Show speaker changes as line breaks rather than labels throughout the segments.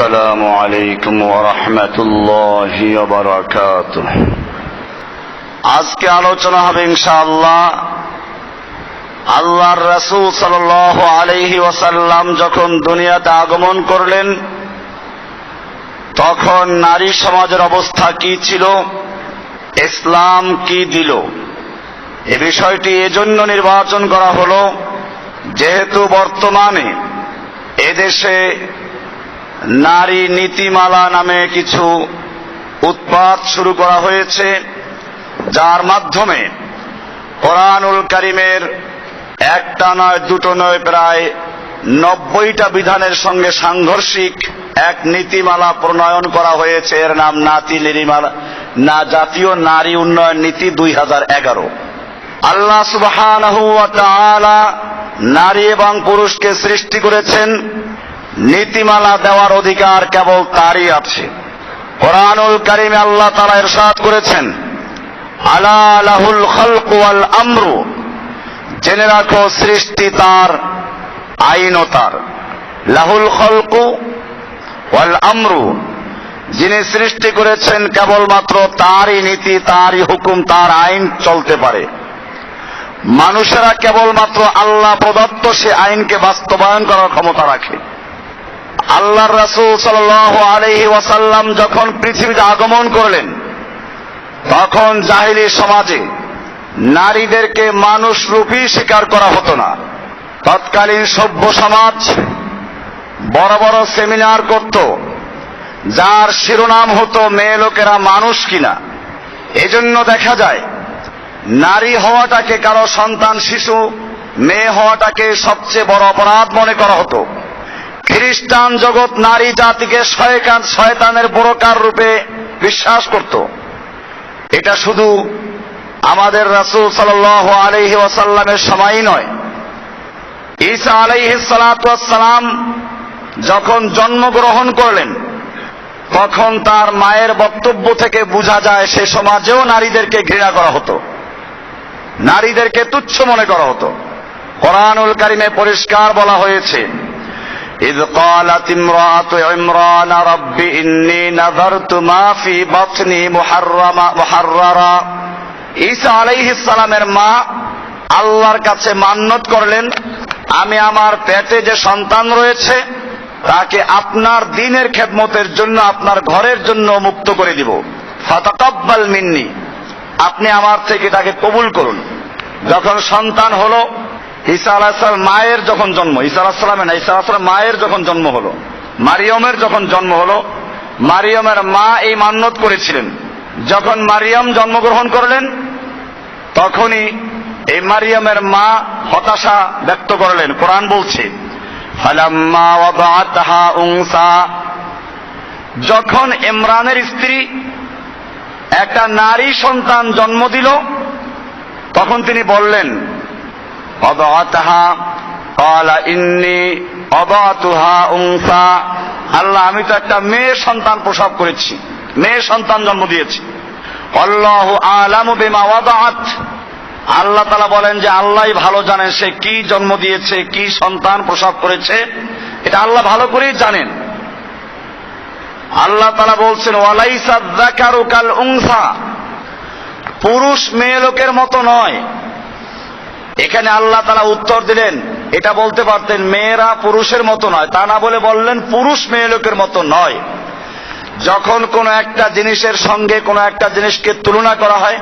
আসসালামু আলাইকুম ওয়া রাহমাতুল্লাহি ওয়া বারাকাতুহু। আজকে আলোচনা হবে ইনশাআল্লাহ আল্লাহর রাসূল সাল্লাল্লাহু আলাইহি ওয়াসাল্লাম যখন দুনিয়াতে আগমন করলেন তখন নারী সমাজের অবস্থা কি ছিল, ইসলাম কি দিল। এ বিষয়টি এজন্য নির্বাচন করা হলো যেহেতু বর্তমানে এদেশে নারী নীতিমালা নামে কিছু উৎপাত শুরু করা হয়েছে, যার মাধ্যমে কোরআনুল কারীমের একটা নয় দুটো নয় প্রায় 90টা বিধানের সঙ্গে সাংঘর্ষিক এক নীতিমালা প্রণয়ন করা হয়েছে। এর নাম জাতীয় নারী উন্নয়ন নীতি 2011। আল্লাহ সুবহানাহু ওয়া তাআলা নারী এবং পুরুষকে সৃষ্টি করেছেন, নীতিমালা দেওয়ার অধিকার কেবল তারই আছে। কোরআনুল কারীমে আল্লাহ তাআলা ইরশাদ করেছেন, আলা লাহুল খালকু ওয়াল আমরু, জেনে রাখো সৃষ্টি তার, আইনও তার। লাহুল খালকু ওয়াল আমরু, যিনি সৃষ্টি করেছেন কেবলমাত্র তারই নীতি, তারই হুকুম, তার আইন চলতে পারে। মানুষেরা কেবলমাত্র আল্লাহ প্রদত্ত সে আইনকে বাস্তবায়ন করার ক্ষমতা রাখে। আল্লাহর রাসূল সাল্লাল্লাহু আলাইহি ওয়াসাল্লাম যখন পৃথিবীতে আগমন করলেন তখন জাহেলী সমাজে নারীদেরকে মানুষরূপী স্বীকার করা হতো না। তৎকালীন সভ্য সমাজ বড় বড় সেমিনার করত, যার শিরোনাম হতো মেয়ে লোকেরা মানুষ কিনা। এজন্য দেখা যায় নারী হওয়াটাকে, কারো সন্তান শিশু মেয়ে হওয়াটাকে সবচেয়ে বড় অপরাধ মনে করা হতো। খ্রিস্টান জগৎ নারী জাতিকে শয়তানের বুড়োকার রূপে বিশ্বাস করত। এটা শুধু আমাদের রাসূল সাল্লাল্লাহু আলাইহি ওয়াসাল্লামের সময়ই নয়, ঈসা আলাইহিস সালাতু ওয়াস সালাম যখন জন্মগ্রহণ করলেন তখন তার মায়ের বক্তব্য থেকে বোঝা যায় সে সমাজেও নারীদেরকে ঘৃণা করা হতো, নারীদেরকে তুচ্ছ মনে করা হতো। কোরআনুল কারীমে পরিষ্কার বলা হয়েছে, إذ قالت امرأة عمران رب إني نذرت ما في بطني محررا। ঈসা আলাইহিস সালামের মা আল্লাহর কাছে মান্নত করলেন, আমি আমার পেটে যে সন্তান রয়েছে তাকে আপনার দ্বীনের খেদমতের জন্য, আপনার ঘরের জন্য মুক্ত করে দিব। ফাতাকাব্বাল মিন্নি, আপনি আমার থেকে তাকে কবুল করুন। যখন সন্তান হলো, ঈসা আলাইহিস সালাম মায়ের যখন জন্ম, ঈসা আলাইহিস সালামের না, ঈসা আলাইহিস সালাম মায়ের যখন জন্ম হলো, মারিয়মের যখন জন্ম হলো, মারিয়মের মা এই মান্নত করেছিলেন। যখন মারিয়ম জন্মগ্রহণ করলেন তখনই এই মারিয়মের মা হতাশা ব্যক্ত করলেন। কোরআন বলছে, ফালাম্মা ওয়াদাআতহা উনসা, যখন ইমরানের স্ত্রী একটা নারী সন্তান জন্ম দিল তখন তিনি বললেন, ওয়াদাআতহা ক্বালা ইন্নী ওয়াদাতুহা উনসা, আল্লাহ আমি তো একটা মেয়ে সন্তান প্রসব করেছি, মেয়ে সন্তান জন্ম দিয়েছি। আল্লাহু আ'লামু বিমা ওয়াদাআত, আল্লাহ তাআলা বলেন যে আল্লাহই ভালো জানেন সে কি জন্ম দিয়েছে, কি সন্তান প্রসব করেছে, এটা আল্লাহ ভালো করেই জানেন। আল্লাহ তাআলা বলছেন, ওয়ালাইসা যাকারু কাল উনসা, পুরুষ মেয়ে লোকের মতো নয়। এখানে আল্লাহ তাআলা উত্তর দিলেন, এটা বলতে পারতেন মেয়েরা পুরুষের মতো নয়, তা না বলে বললেন পুরুষ মেয়ে লোকের মতো নয়। যখন কোন একটা জিনিসের সঙ্গে কোন একটা জিনিসকে তুলনা করা হয়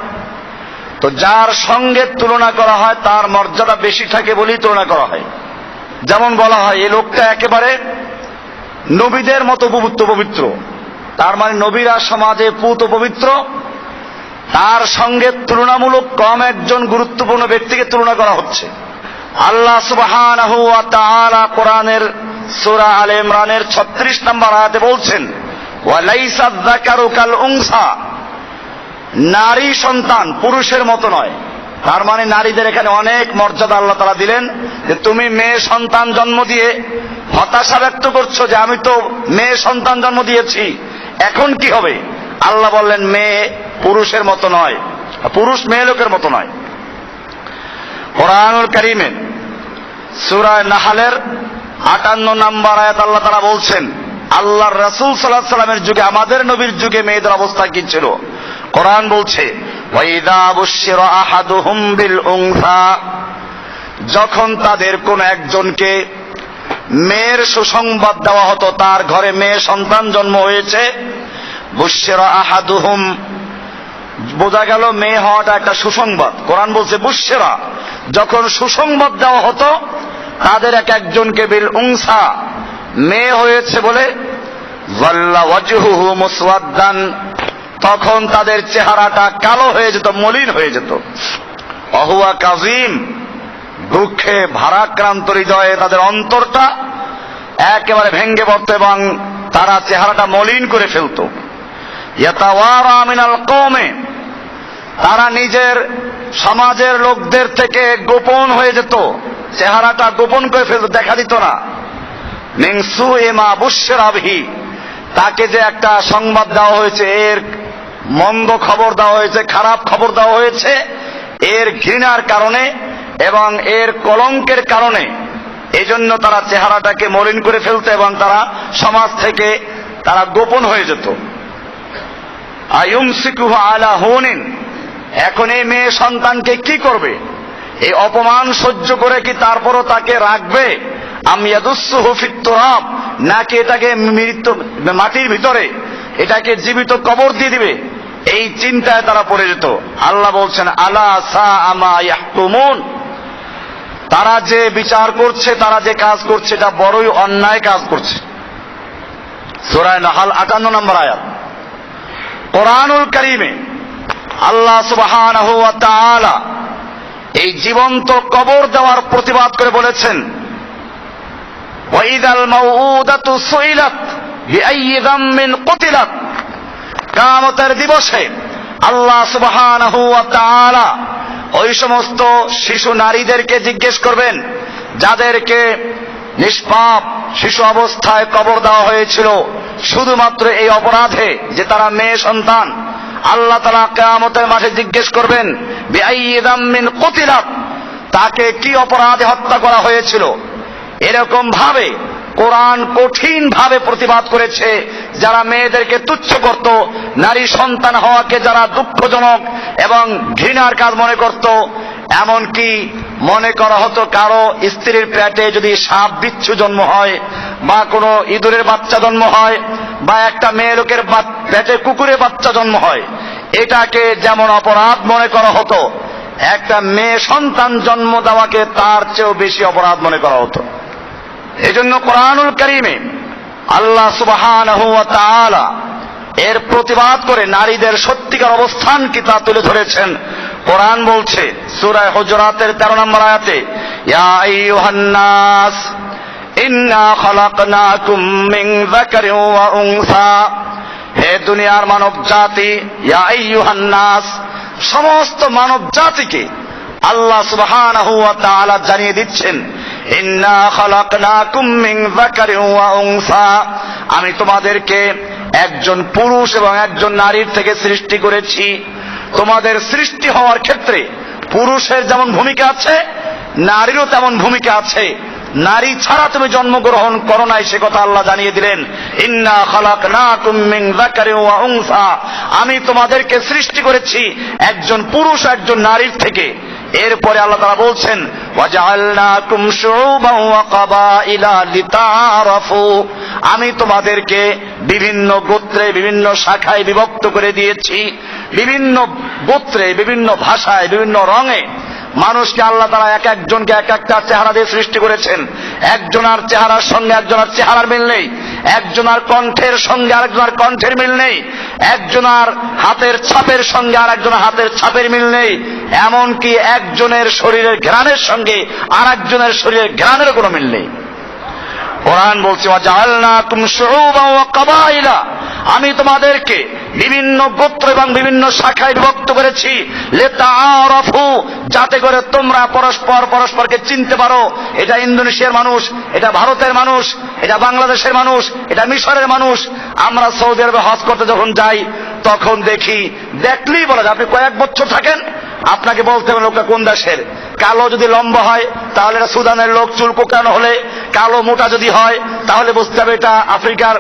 তো যার সঙ্গে তুলনা করা হয় তার মর্যাদা বেশি থাকে বলেই তুলনা করা হয়। যেমন বলা হয় এই লোকটা একেবারে নবীদের মতো পবিত্র, তার মানে নবীরা সমাজে পুত পবিত্র, তার সঙ্গে তুলনামূলক কম একজন গুরুত্বপূর্ণ ব্যক্তিকে তুলনা করা হচ্ছে। আল্লাহ সুবহানাহু ওয়া তাআলা কোরআনের সূরা আলে ইমরানের 36 নম্বর আয়াতে বলছেন, ওয়ালাইসা যাকারু কাল উনসা, নারী সন্তান পুরুষের মতো নয়। তার মানে নারীদের এখানে অনেক মর্যাদা আল্লাহ তাআলা দিলেন, যে তুমি মেয়ে সন্তান জন্ম দিয়ে হতাশা ব্যক্ত করছো যে আমি তো মেয়ে সন্তান জন্ম দিয়েছি, এখন কি হবে? আল্লাহ বললেন মেয়ে পুরুষের মতো নয়, পুরুষ মেয়ে লোকের মতো নয়। কোরআনুল কারীমে সূরা নাহলের 58 নম্বর আয়াত আল্লাহ তাআলা বলছেন, আল্লাহর রাসূল সাল্লাল্লাহু আলাইহি সাল্লামের যুগে, আমাদের নবীর যুগে মেয়েদের অবস্থা কি ছিল? কোরআন বলছে, ওয়াইদা বুশিরা আহাদুহুম বিল উনসা, যখন তাদের কোন একজনকে মেয়ের সুসংবাদ দেওয়া হতো, তার ঘরে মেয়ে সন্তান জন্ম হয়েছে, বুশিরা আহাদুহুম, বোঝা গেল মেয়ে হওয়াটা একটা সুসংবাদ। কোরআন বলছে বুশিরা, যখন সুসংবাদ দেওয়া হতো তাদের এক একজনকে বিল উনসা, মেয়ে হয়েছে বলে, যাল্লা ওয়াজহুহু মুসওয়াদ্দান, তখন তাদের চেহারাটা কালো হয়ে যেত, মলিন হয়ে যেত। অহুয়া কাযীম, দুঃখে ভারাক্রান্ত হৃদয়ে তাদের অন্তরটা একেবারে ভেঙ্গে পড়ত এবং তারা চেহারাটা মলিন করে ফেলত। ইয়াতাওয়ারা মিনাল কওমে, তারা নিজের সমাজের লোকদের থেকে গোপন হয়ে যেত, চেহারাটা গোপন করে ফেলত, দেখা দিত না। মিন সুই মা বুশিরা বিহি, তাকে যে একটা সংবাদ দেওয়া হয়েছে, এর মন্দ খবর দেওয়া হয়েছে, খারাপ খবর দেওয়া হয়েছে, এর ঘৃণার কারণে এবং এর কলঙ্কের কারণে এজন্য তারা চেহারাটাকে মলিন করে ফেলত এবং তারা সমাজ থেকে তারা গোপন হয়ে যেত। আয়ুমসিকুহু আলা হুনিন, এখন এই মেয়ে সন্তানকে কি করবে? এই অপমান সহ্য করে কি তারপরও তাকে রাখবে? আম ইয়াদুসসুহু ফিত তুরাব, নাকি এটাকে মৃত্যু মাটির ভিতরে এটাকে জীবিত কবর দিয়ে দিবে? এই চিন্তায় তারা পড়ে যেত। আল্লাহ বলছেন, আলা সাআ মা ইয়াহকুমুন, তারা যে বিচার করছে, তারা যে কাজ করছে, এটা বড়ই অন্যায় কাজ করছে। সূরা নাহল 58 নম্বর আয়াত। কোরআনুল কারীমে আল্লাহ সুবহানাহু ওয়া তাআলা এই জীবন্ত কবর দেওয়ার প্রতিবাদ করে বলেছেন, ওয়াইদাল মাউউদাতু সুইলাত বিআইয়ি যামমিন কুতিলাত, কিয়ামতের দিবসে আল্লাহ সুবহানাহু ওয়া তাআলা ওই সমস্ত শিশু নারীদেরকে জিজ্ঞেস করবেন যাদেরকে নিষ্পাপ শিশু অবস্থায় কবর দেওয়া হয়েছিল শুধুমাত্র এই অপরাধে যে তারা মেয়ে সন্তান। আল্লাহ তাআলা কিয়ামতের মাঠে জিজ্ঞেস করবেন, বিআইয়ি যামমিন কুতিলাত, তাকে কি অপরাধে হত্যা করা হয়েছিল। এরকম ভাবে কোরআন কঠিন ভাবে প্রতিবাদ করেছে যারা মেয়েদেরকে তুচ্ছ করত, নারী সন্তান হওয়াকে যারা দুঃখজনক এবং ঘৃণার কাজ মনে করত। এমনকি মনে করা হতো কারো স্ত্রীর পেটে যদি সাপ বিচ্ছু জন্ম হয় বা কোনো ইঁদুরের বাচ্চা জন্ম হয় বা একটা মেয়ে লোকের পেটে কুকুরের বাচ্চা জন্ম হয়, এটাকে যেমন অপরাধ মনে করা হতো, একটা মেয়ে সন্তান জন্ম দেওয়াকে তার চেয়েও বেশি অপরাধ মনে করা হতো। এজন্য কোরআনুল কারীমে আল্লাহ সুবহানাহু ওয়া তাআলা এর প্রতিবাদ করে নারীদের সত্যিকার অবস্থান কি তা তুলে ধরেছেন। কোরআন বলছে সূরা হুজুরাতের 13 নম্বর আয়াতে, ইয়া আইয়ুহান নাস ইন্না খালাকনাকুম মিন যাকারিন ওয়া উনসা, হে দুনিয়ার মানব জাতি, ইয়া আইয়ুহান নাস, সমস্ত মানব জাতিকে আল্লাহ সুবহানাহু ওয়া তাআলা জানিয়ে দিচ্ছেন, ইন্না খালাকনাকুম মিন যাকারিন ওয়া উনসা, আমি তোমাদেরকে একজন পুরুষ এবং একজন নারীর থেকে সৃষ্টি করেছি। তোমাদের সৃষ্টি হওয়ার ক্ষেত্রে পুরুষের যেমন ভূমিকা আছে, নারীরও তেমন ভূমিকা আছে। নারী ছাড়া তুমি জন্মগ্রহণ করো নাই, সে কথা আল্লাহ জানিয়ে দিলেন। ইন্না খালাকনাকুম মিন যাকারিন ওয়া উনসা, আমি তোমাদেরকে সৃষ্টি করেছি একজন পুরুষ একজন নারীর থেকে। এরপরে আল্লাহ তাআলা বলছেন, ওয়াজআলনাকুম শুউবান ওয়া কাবাইলা লিতাআরাফু, আমি তোমাদেরকে বিভিন্ন গোত্রে বিভিন্ন শাখায় বিভক্ত করে দিয়েছি, বিভিন্ন গোত্রে বিভিন্ন ভাষায় বিভিন্ন রঙে মানুষকে আল্লাহ তাআলা এক একজনকে এক একটা চেহারা দিয়ে সৃষ্টি করেছেন। একজনের চেহারার সঙ্গে একজনের চেহারার মিল নেই, একজনের কণ্ঠের সঙ্গে আরেকজনের কণ্ঠের মিল নেই, একজনের হাতের ছাপের সঙ্গে আরেকজনের হাতের ছাপের মিল নেই, এমনকি একজনের শরীরের ঘ্রাণের সঙ্গে আরেকজনের শরীরের ঘ্রাণের কোনো মিল নেই। কোরআন বলছে, ওয়াজআলনাকুম শুউবান ওয়া কাবাইলা, আমি তোমাদেরকে বিভিন্ন গোত্র এবং বিভিন্ন শাখায় বিভক্ত করেছি, লিতাআরাফু, যাতে করে তোমরা পরস্পরকে চিনতে পারো। এটা ইন্দোনেশিয়ার মানুষ, এটা ভারতের মানুষ, এটা বাংলাদেশের মানুষ, এটা মিশরের মানুষ। আমরা সৌদি আরবে হজ করতে যখন যাই তখন দেখলেই বলা যায়, আপনি কয়েক বছর থাকেন, আপনাকে বলতে হবে লোকটা কোন দেশের। কালো যদি লম্বা হয় তাহলে এটা সুদানের লোক, চুল কোঁকানো হলে কালো মোটা যদি হয় তাহলে বুঝতে হবে এটা আফ্রিকার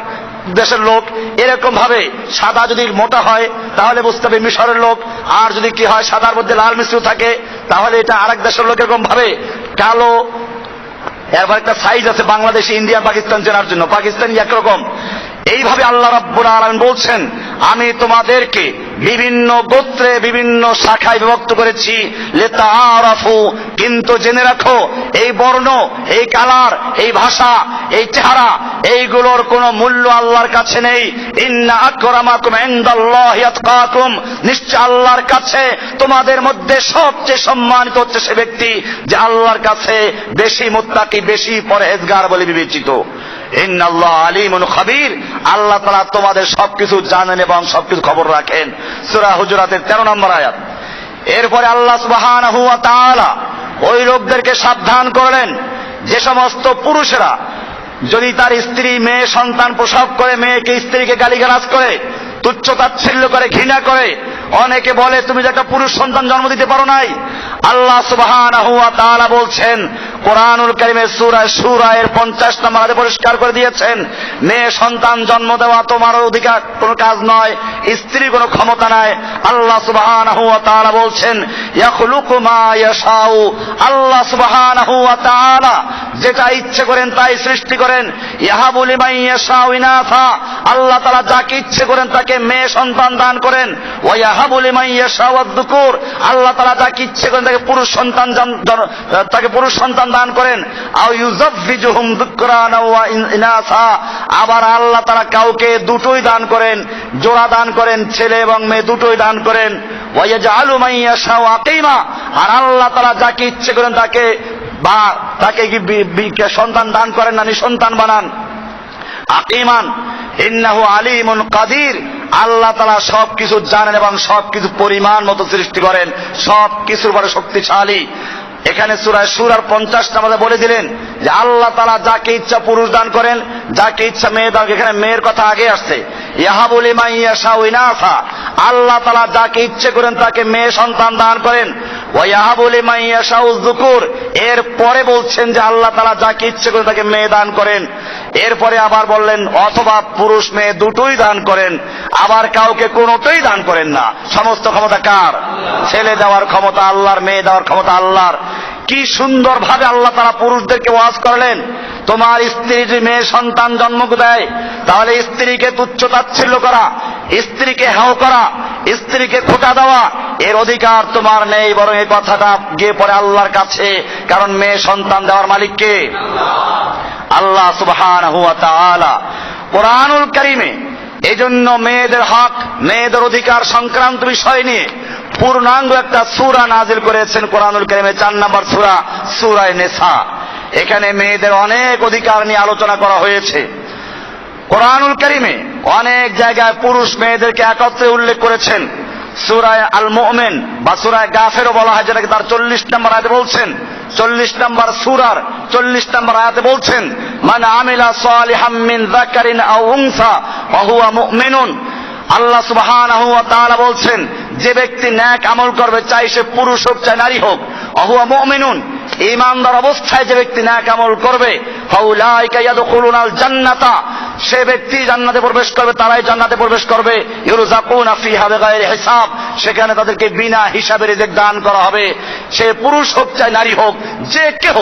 দেশের লোক এরকম ভাবে সাদা যদি মোটা হয় তাহলে বুঝতে হবে মিশরের লোক, আর যদি কি হয় সাদার মধ্যে লাল মিশ্রিত থাকে তাহলে এটা আরেক দেশের লোক এরকম ভাবে কালো। এরপর একটা সাইজ আছে বাংলাদেশে, ইন্ডিয়া, পাকিস্তান চেনার জন্য, পাকিস্তানি একরকম। এইভাবে আল্লাহ রাব্বুল আলামিন বলছেন আমি তোমাদেরকে বিভিন্ন গোত্রে বিভিন্ন শাখায় বিভক্ত করেছি লিতাআরাফু, কিন্তু জেনে রাখো এই বর্ণ, এই কালার, এই ভাষা, এই চেহারা, এইগুলোর কোনো মূল্য আল্লাহর কাছে নেই। ইন্না আকরামাকুম ইনদাল্লাহি আতকাকুম, নিশ্চয় আল্লাহর কাছে তোমাদের মধ্যে সবচেয়ে সম্মানিত হচ্ছে সে ব্যক্তি যে আল্লাহর কাছে বেশি মুত্তাকি, বেশি পরহেজগার বলে বিবেচিত। ইন্নাল্লাহ আলিমুন খাবীর, আল্লাহ তাআলা তোমাদের সবকিছু জানেন এবং সবকিছু খবর রাখেন। সূরা হুজুরাতের 13 নম্বর আয়াত। এরপরে আল্লাহ সুবহানাহু ওয়া তাআলা ওই লোকদেরকে সাবধান করলেন যে সমস্ত পুরুষেরা যদি তার স্ত্রী মেয়ে সন্তান প্রসব করে, মেয়েকে স্ত্রীকে গালিগালাজ করে, তুচ্ছ তাচ্ছিল্য করে, ঘৃণা করে, অনেকে বলে তুমি যে একটা পুরুষ সন্তান জন্ম দিতে পারো নাই। আল্লাহ সুবহানাহু ওয়া তাআলা বলছেন কোরআনুল কারীমের সূরা শূরা এর 50 নম্বর আয়াতে পরিষ্কার করে দিয়েছেন মেয়ে সন্তান জন্ম দেওয়া তোমার অধিকার কোনো কাজ নয়, স্ত্রীর কোনো ক্ষমতা নাই। আল্লাহ সুবহানাহু ওয়া তাআলা বলছেন ইয়াখলুকু মা ইয়াশাউ, আল্লাহ সুবহানাহু ওয়া তাআলা যেটা ইচ্ছে করেন তাই সৃষ্টি করেন। ইয়াহাবু লিমান ইয়াশাউ ইনাসা, আল্লাহ তাআলা যাকে ইচ্ছে করেন তাকে মেয়ে সন্তান দান করেন। ওয়া ইয়াহাবু লিমান ইয়াশাউ আয-যুকুর, আল্লাহ তাআলা যাকে ইচ্ছে করেন তাকে পুরুষ সন্তান দান করেন। আও ইউযাফফিজুহুম যুকরানা ওয়া ইনাসা, আবার আল্লাহ তাআলা কাউকে দুটোই দান করেন, জোড়া দান করেন, ছেলে এবং মেয়ে দুটোই দান করেন। ওয়া ইয়াজআলু মান ইয়াশাউ আকিমা, আর আল্লাহ তাআলা যাকে ইচ্ছে করেন তাকে সন্তান দান করেন না, নিঃসন্তান বানান। আকিমান ইন্নাহু আলিমুন কাদির, আল্লাহ তাআলা সবকিছু জানেন এবং সবকিছু পরিমাণ মতো সৃষ্টি করেন, সবকিছুর উপরে শক্তিশালী। এখানে সূরা শূরার 50 নম্বরে বলে দিলেন যে আল্লাহ তাআলা যাকে ইচ্ছা পুরুষ দান করেন, যাকে ইচ্ছা মেয়ে দান। এখানে মেয়ের কথা আগে আসছে। ইয়াহাবু লিমান ইয়াশাউ ইনাসা, আল্লাহ তাআলা যাকে ইচ্ছে করেন তাকে মেয়ে সন্তান দান করেন। ওয়া ইয়াহাবু লিমান ইয়াশাউ যুকুর, এর পরে বলছেন যে আল্লাহ তাআলা যাকে ইচ্ছে করেন তাকে মেয়ে দান করেন। এরপরে আবার বললেন অথবা পুরুষ মেয়ে দুটোই দান করেন, আবার কাউকে কোনোটাই দান করেন না। সমস্ত ক্ষমতা কার? ছেলে দেওয়ার ক্ষমতা আল্লাহর, মেয়ে দেওয়ার ক্ষমতা আল্লাহর। কি সুন্দর ভাবে আল্লাহ তাআলা পুরুষদেরকে ওয়াজ করলেন তোমার স্ত্রী যদি মেয়ে সন্তান জন্ম দেয় তাহলে স্ত্রীকে তুচ্ছ তাচ্ছিল্য করা, স্ত্রীকে হেয় করা, স্ত্রীকে খোঁটা দেওয়া এর অধিকার তোমার নেই, বরং এই কথাটা গিয়ে পড়ে আল্লাহর কাছে। কারণ মেয়ে সন্তান দেওয়ার মালিক কে? আল্লাহ সুবহানাহু ওয়া তাআলা। কোরআনুল কারীমে এজন্য মেয়েদের হক, মেয়েদের অধিকার সংক্রান্ত বিষয় নিয়ে পূর্ণাঙ্গ একটা সূরা নাজিল করেছেন কোরআনুল কারীমে, 4 নম্বর সূরা, সূরা নিসা। এখানে মেয়েদের অনেক অধিকার নিয়ে আলোচনা করা হয়েছে। কোরআনুল কারীমে অনেক জায়গায় পুরুষ মেয়েদেরকে একত্রে উল্লেখ করেছেন। সূরা আল মুমিন বা সূরা গাফিরও বলা হয়, যেটাকে তার 40 নম্বর আয়াতে বলছেন, 40 নম্বর সূরার 40 নম্বর আয়াতে বলছেন মান আমিলা সালিহাম মিন যাকারিন আও উনসা ওয়া হুয়া মুমিনুন। আল্লাহ সুবহানাহু ওয়া তাআলা বলছেন যে ব্যক্তি নেক আমল করবে, চাই সে পুরুষ হোক চাই নারী হোক, ওয়া হুয়া মুমিনুন, ঈমানদার অবস্থায় যে ব্যক্তি নেক আমল করবে, ফাউলাইকা ইয়াদখুলুনাল জান্নাতা, সে ব্যক্তি জান্নাতে প্রবেশ করবে, তারাই জান্নাতে প্রবেশ করবে। ইউরযাকুনা ফিহা বিগাইরি হিসাব, সেখানে তাদেরকে বিনা হিসাবে রিজিক দান করা হবে। সে পুরুষ হোক চাই নারী হোক, যে কেহ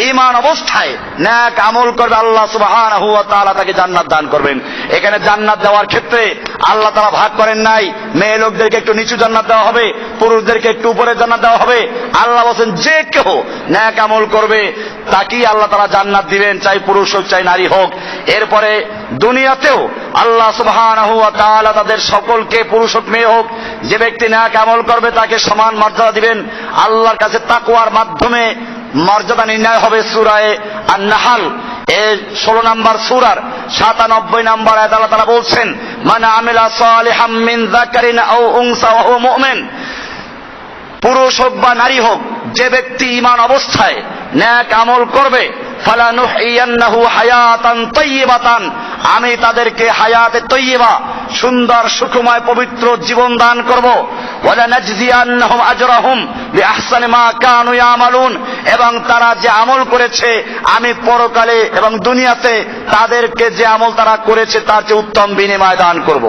ঈমান অবস্থায় নেক আমল করবে আল্লাহ সুবহানাহু ওয়া তাআলা তাকে জান্নাত দান করবেন। এখানে জান্নাত দেওয়ার ক্ষেত্রে আল্লাহ তাআলা ভাগ করেন নাই, মেয়ে লোকদেরকে একটু নিচু জান্নাত দেওয়া হবে, পুরুষদেরকে একটু উপরে জান্নাত দেওয়া হবে। আল্লাহ বলেন যে কেহ নেক আমল করবে তাকেই আল্লাহ তাআলা জান্নাত দিবেন, চাই পুরুষ হোক চাই নারী হোক। এরপরে দুনিয়াতেও আল্লাহ সুবহানাহু ওয়া তাআলা তাদের সকলকে, পুরুষ হোক মেয়ে হোক, যে ব্যক্তি নেক আমল করবে তাকে সমান মর্যাদা দিবেন। আল্লাহর কাছে তাকওয়ার মাধ্যমে মর্যাদা নির্ণয় হবে। সূরা আন-নাহল এর 16 নম্বর সূরার 97 নম্বর আয়াতে আল্লাহ তাআলা বলছেন মান আমিলা সালিহাম মিন যাকারিন আও উনসা ওয়া হুয়া মুমিন, পুরুষ হোক বা নারী হোক, যে ব্যক্তি ঈমান অবস্থায় নেক আমল করবে, ফালানুহইয়ান্নাহু হায়াতান তাইয়্যিবাতান, আমি তাদেরকে হায়াতে তৈয়্যিবা, সুন্দর সুখময় পবিত্র জীবন দান করব। ওয়ালানাজজিয়ান্নাহুম আজরাহুম বিআহসানি মা কানু ইয়ামালুন, এবং তারা যে আমল করেছে আমি পরকালে এবং দুনিয়াতে তাদেরকে যে আমল তারা করেছে তার চেয়ে উত্তম বিনিময় দান করব।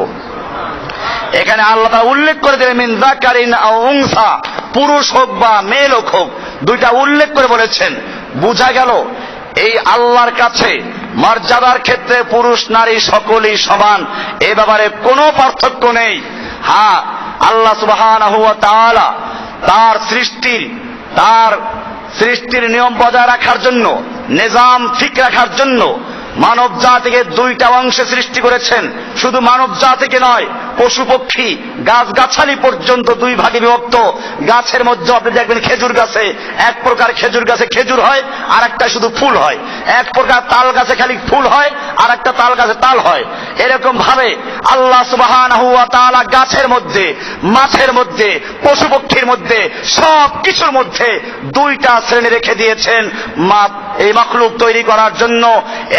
এখানে আল্লাহ তাআলা উল্লেখ করে দিলেন মিন যাকারিন আও উনসা, পুরুষ হোক বা মেয়ে লোক হোক, দুইটা উল্লেখ করে বলেছেন। বোঝা গেল এই আল্লাহর কাছে মর্যাদার ক্ষেত্রে পুরুষ নারী সকলেই সমান, এ ব্যাপারে কোনো পার্থক্য নেই। হ্যাঁ, আল্লাহ সুবহানাহু ওয়া তাআলা তার সৃষ্টির নিয়ম বজায় রাখার জন্য, নিজাম ঠিক রাখার জন্য মানব জাতিকে দুইটা অংশে সৃষ্টি করেছেন। শুধু মানব জাতিকে নয়, পশু পক্ষী গাছ গাছালি পর্যন্ত দুই ভাগে বিভক্ত। গাছের মধ্যে আপনি দেখবেন খেজুর গাছে এক প্রকার খেজুর গাছে খেজুর হয়, আর একটা শুধু ফুল হয়। এক প্রকার তাল গাছে খালি ফুল হয়, আর একটা তাল গাছে তাল হয়। এরকম ভাবে আল্লাহ সুবহানাহু ওয়া তাআলা গাছের মধ্যে, মাছের মধ্যে, পশু পক্ষীর মধ্যে, সব কিছুর মধ্যে দুইটা শ্রেণী রেখে দিয়েছেন এই মাখলুক তৈরি করার জন্য।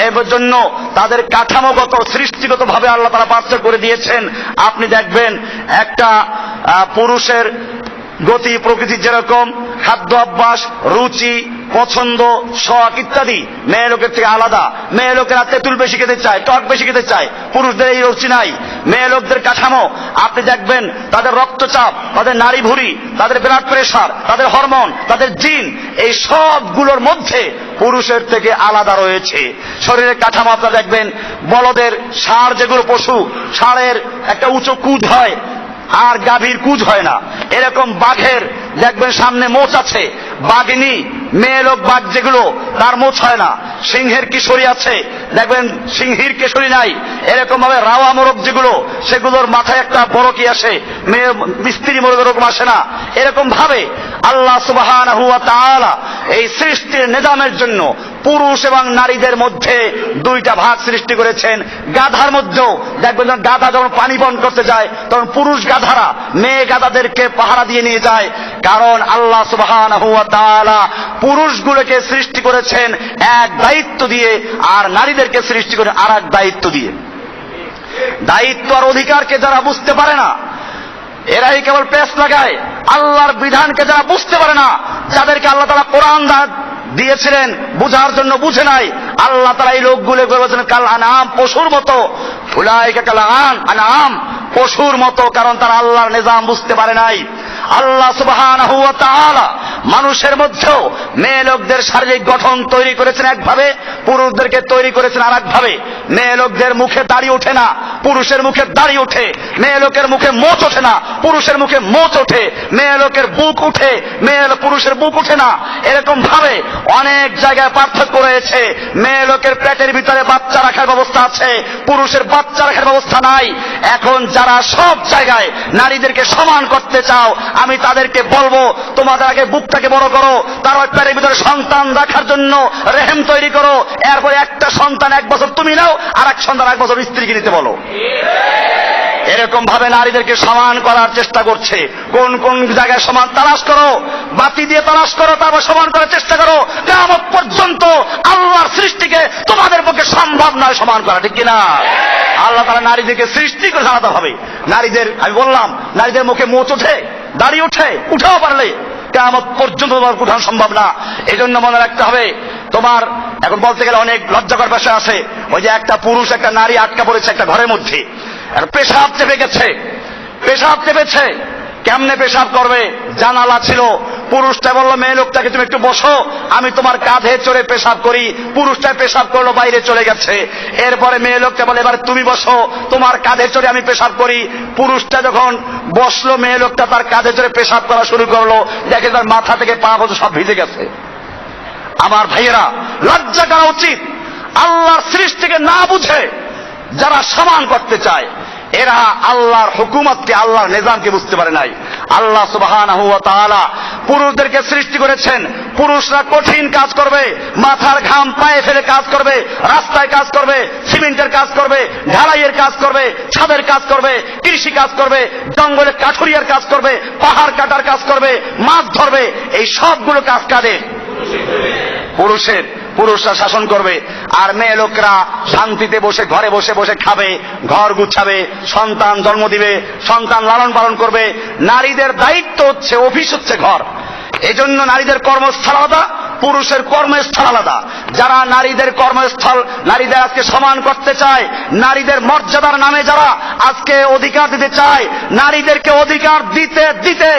এর জন্য তাদের কাঠামোগত সৃষ্টিগত ভাবে আল্লাহ তাআলা পার্থক্য করে দিয়েছেন। আপনি দেখবেন একটা পুরুষের গতি প্রকৃতি যেরকম, খাদ্য অভ্যাস, রুচি, পছন্দ, শখ ইত্যাদি মেয়ে লোকের থেকে আলাদা। মেয়ে লোকেরা তেঁতুল বেশি খেতে চায়, টক বেশি খেতে চায়, পুরুষদের এই রুচি নাই। মেয়ে লোকদের কাঠামো আপনি দেখবেন, তাদের রক্তচাপ, তাদের নাড়ি ভুঁড়ি, তাদের ব্লাড প্রেশার, তাদের হরমোন, তাদের জিন, এই সবগুলোর মধ্যে পুরুষের থেকে আলাদা রয়েছে। শরীরের কাঠামো আপনারা দেখবেন, বলদের ষাঁড় যেগুলো পশু, ষাঁড়ের একটা উঁচু কুঁজ হয় আর গাভীর কুঁজ হয় না। এরকম বাঘের দেখবেন সামনে মোচ আছে, বাঘিনী মেয়ে লোক বাঘ যেগুলো তার মোচ হয় না। সিংহের কিশোরী আছে, দেখবেন সিংহীর কিশোরী নাই। এরকম ভাবে রাওয়া মোরগ যেগুলো, সেগুলোর মাথায় একটা বড় কি আসে, মেয়ে স্ত্রী মোরগ এরকম আসে না। এরকম ভাবে আল্লাহ সুবহানাহু ওয়া তাআলা এই সৃষ্টির নিজামের জন্য পুরুষ এবং নারীদের মধ্যে দুইটা ভাগ সৃষ্টি করেছেন। গাধার মধ্যেও দেখবেন, গাধা যখন পানি পান করতে যায় তখন পুরুষ গাধারা মেয়ে গাধাদেরকে পাহারা দিয়ে নিয়ে যায়। কারণ আল্লাহ সুবহানাহু ওয়া তাআলা পুরুষগুলোকে সৃষ্টি করেছেন এক দায়িত্ব দিয়ে, আর নারীদেরকে সৃষ্টি করেন আর এক দায়িত্ব দিয়ে। দায়িত্ব আর অধিকারকে যারা বুঝতে পারে না, এরাই কেবল পেশ লাগায়। আল্লাহর বিধানকে যারা বুঝতে পারে না, যাদেরকে আল্লাহ তাআলা কোরআন দিয়েছিলেন বুঝার জন্য বুঝে নাই, আল্লাহ তাআলা এই লোকগুলো বলেছেন কাল আনআম, পশুর মতো। উলাইকা কাল আনআম, পশুর মতো, কারণ তারা আল্লাহর নিজাম বুঝতে পারে নাই। আল্লাহ সুবহানাহু ওয়া তাআলা মানুষের মধ্যেও মেয়ে লোকদের শারীরিক গঠন তৈরি করেছেন একভাবে, পুরুষদেরকে তৈরি করেছেন আর একভাবে। মেয়ে লোকদের মুখে দাড়ি ওঠে না, পুরুষের মুখে দাড়ি ওঠে। মেয়ে লোকের মুখে মোচ ওঠে না, পুরুষের মুখে মোচ ওঠে। মেয়ে লোকের বুক উঠে, পুরুষের বুক উঠে না। এরকম ভাবে অনেক জায়গায় পার্থক্য রয়েছে। মেয়ে লোকের পেটের ভিতরে বাচ্চা রাখার ব্যবস্থা আছে, পুরুষের বাচ্চা রাখার ব্যবস্থা নাই। এখন যারা সব জায়গায় নারীদেরকে সমান করতে চাও, আমি তাদেরকে বলবো তোমাদের আগে বুকটাকে বড় করো, তার পেটের ভিতরে সন্তান রাখার জন্য রেহেম তৈরি করো। এরপরে একটা সন্তান 1 বছর তুমি নাও, আর এক সন্তান 1 বছর স্ত্রীকে নিতে বলো। এরকম ভাবে নারীদেরকে সমান করার চেষ্টা করছে। কোন কোন জায়গায় সমান তালাশ করো, বাতি দিয়ে তালাশ করো, তারপর সমান করার চেষ্টা করো। কিয়ামত পর্যন্ত আল্লাহর সৃষ্টিকে তোমাদের পক্ষে সম্ভব নয় সমান করা, ঠিক কিনা? আল্লাহ তাআলা নারীদেরকে সৃষ্টি করে আলাদা ভাবে। নারীদের, আমি বললাম, নারীদের মুখে মোচ ওঠে, দাড়ি ওঠে, উঠাও পারলে কিয়ামত পর্যন্ত তোমার উঠানো সম্ভব না। এই জন্য মনে রাখতে হবে, তোমার এখন বলতে গেলে অনেক লজ্জাকর বিষয় আছে। ওই যে একটা পুরুষ একটা নারী আটকা পড়েছে একটা ঘরের মধ্যে, পেশাব চেপে গেছে, পেশাব চেপেছে। কেমনে পেশাব করবে? জানালা ছিল। পুরুষটা বললো মেয়ে লোকটাকে তুমি একটু বসো, আমি তোমার কাঁধে চড়ে পেশাব করি। পুরুষটা পেশাব করলো, বাইরে চলে গেছে। এরপরে মেয়ে লোকটা বলে এবার তুমি বসো, তোমার কাঁধে চড়ে আমি পেশাব করি। পুরুষটা যখন বসলো, মেয়ে লোকটা তার কাঁধে চড়ে পেশাব করা শুরু করলো। দেখে তার মাথা থেকে পা পর্যন্ত সব ভিজে গেছে। আমার ভাইয়েরা, লজ্জা করা উচিত। আল্লাহর সৃষ্টিকে না বুঝে যারা সমান করতে চায়, এরা আল্লাহর হুকুমতকে, আল্লাহর নিজামকে বুঝতে পারে নাই। আল্লাহ সুবহানাহু ওয়া তাআলা পুরুষদেরকে সৃষ্টি করেছেন, পুরুষরা কঠিন কাজ করবে, মাথার ঘাম পায়ে ফেলে কাজ করবে, রাস্তায় কাজ করবে, সিমেন্টের কাজ করবে, ঢালাইয়ের কাজ করবে, ছাদের কাজ করবে, কৃষি কাজ করবে, জঙ্গলে কাঠুরিয়ার কাজ করবে, পাহাড় কাটার কাজ করবে, মাছ ধরবে। এই সবগুলো কাজ কাদের? পুরুষের। পুরুষরা শাসন করবে, আর মেয়ে লোকরা শান্তিতে বসে ঘরে বসে বসে খাবে, ঘর গুছাবে, সন্তান জন্ম দিবে, সন্তান লালন পালন করবে। নারীদের দায়িত্ব হচ্ছে, অফিস হচ্ছে ঘর। এজন্য নারীদের কর্মস্থল আলাদা, পুরুষের কর্মস্থল আলাদা। যারা নারীদের কর্মস্থল, নারীদের আজকে সমান করতে চায়, নারীদের মর্যাদার নামে যারা আজকে অধিকার দিতে চায়, নারীদেরকে অধিকার দিতে দিতে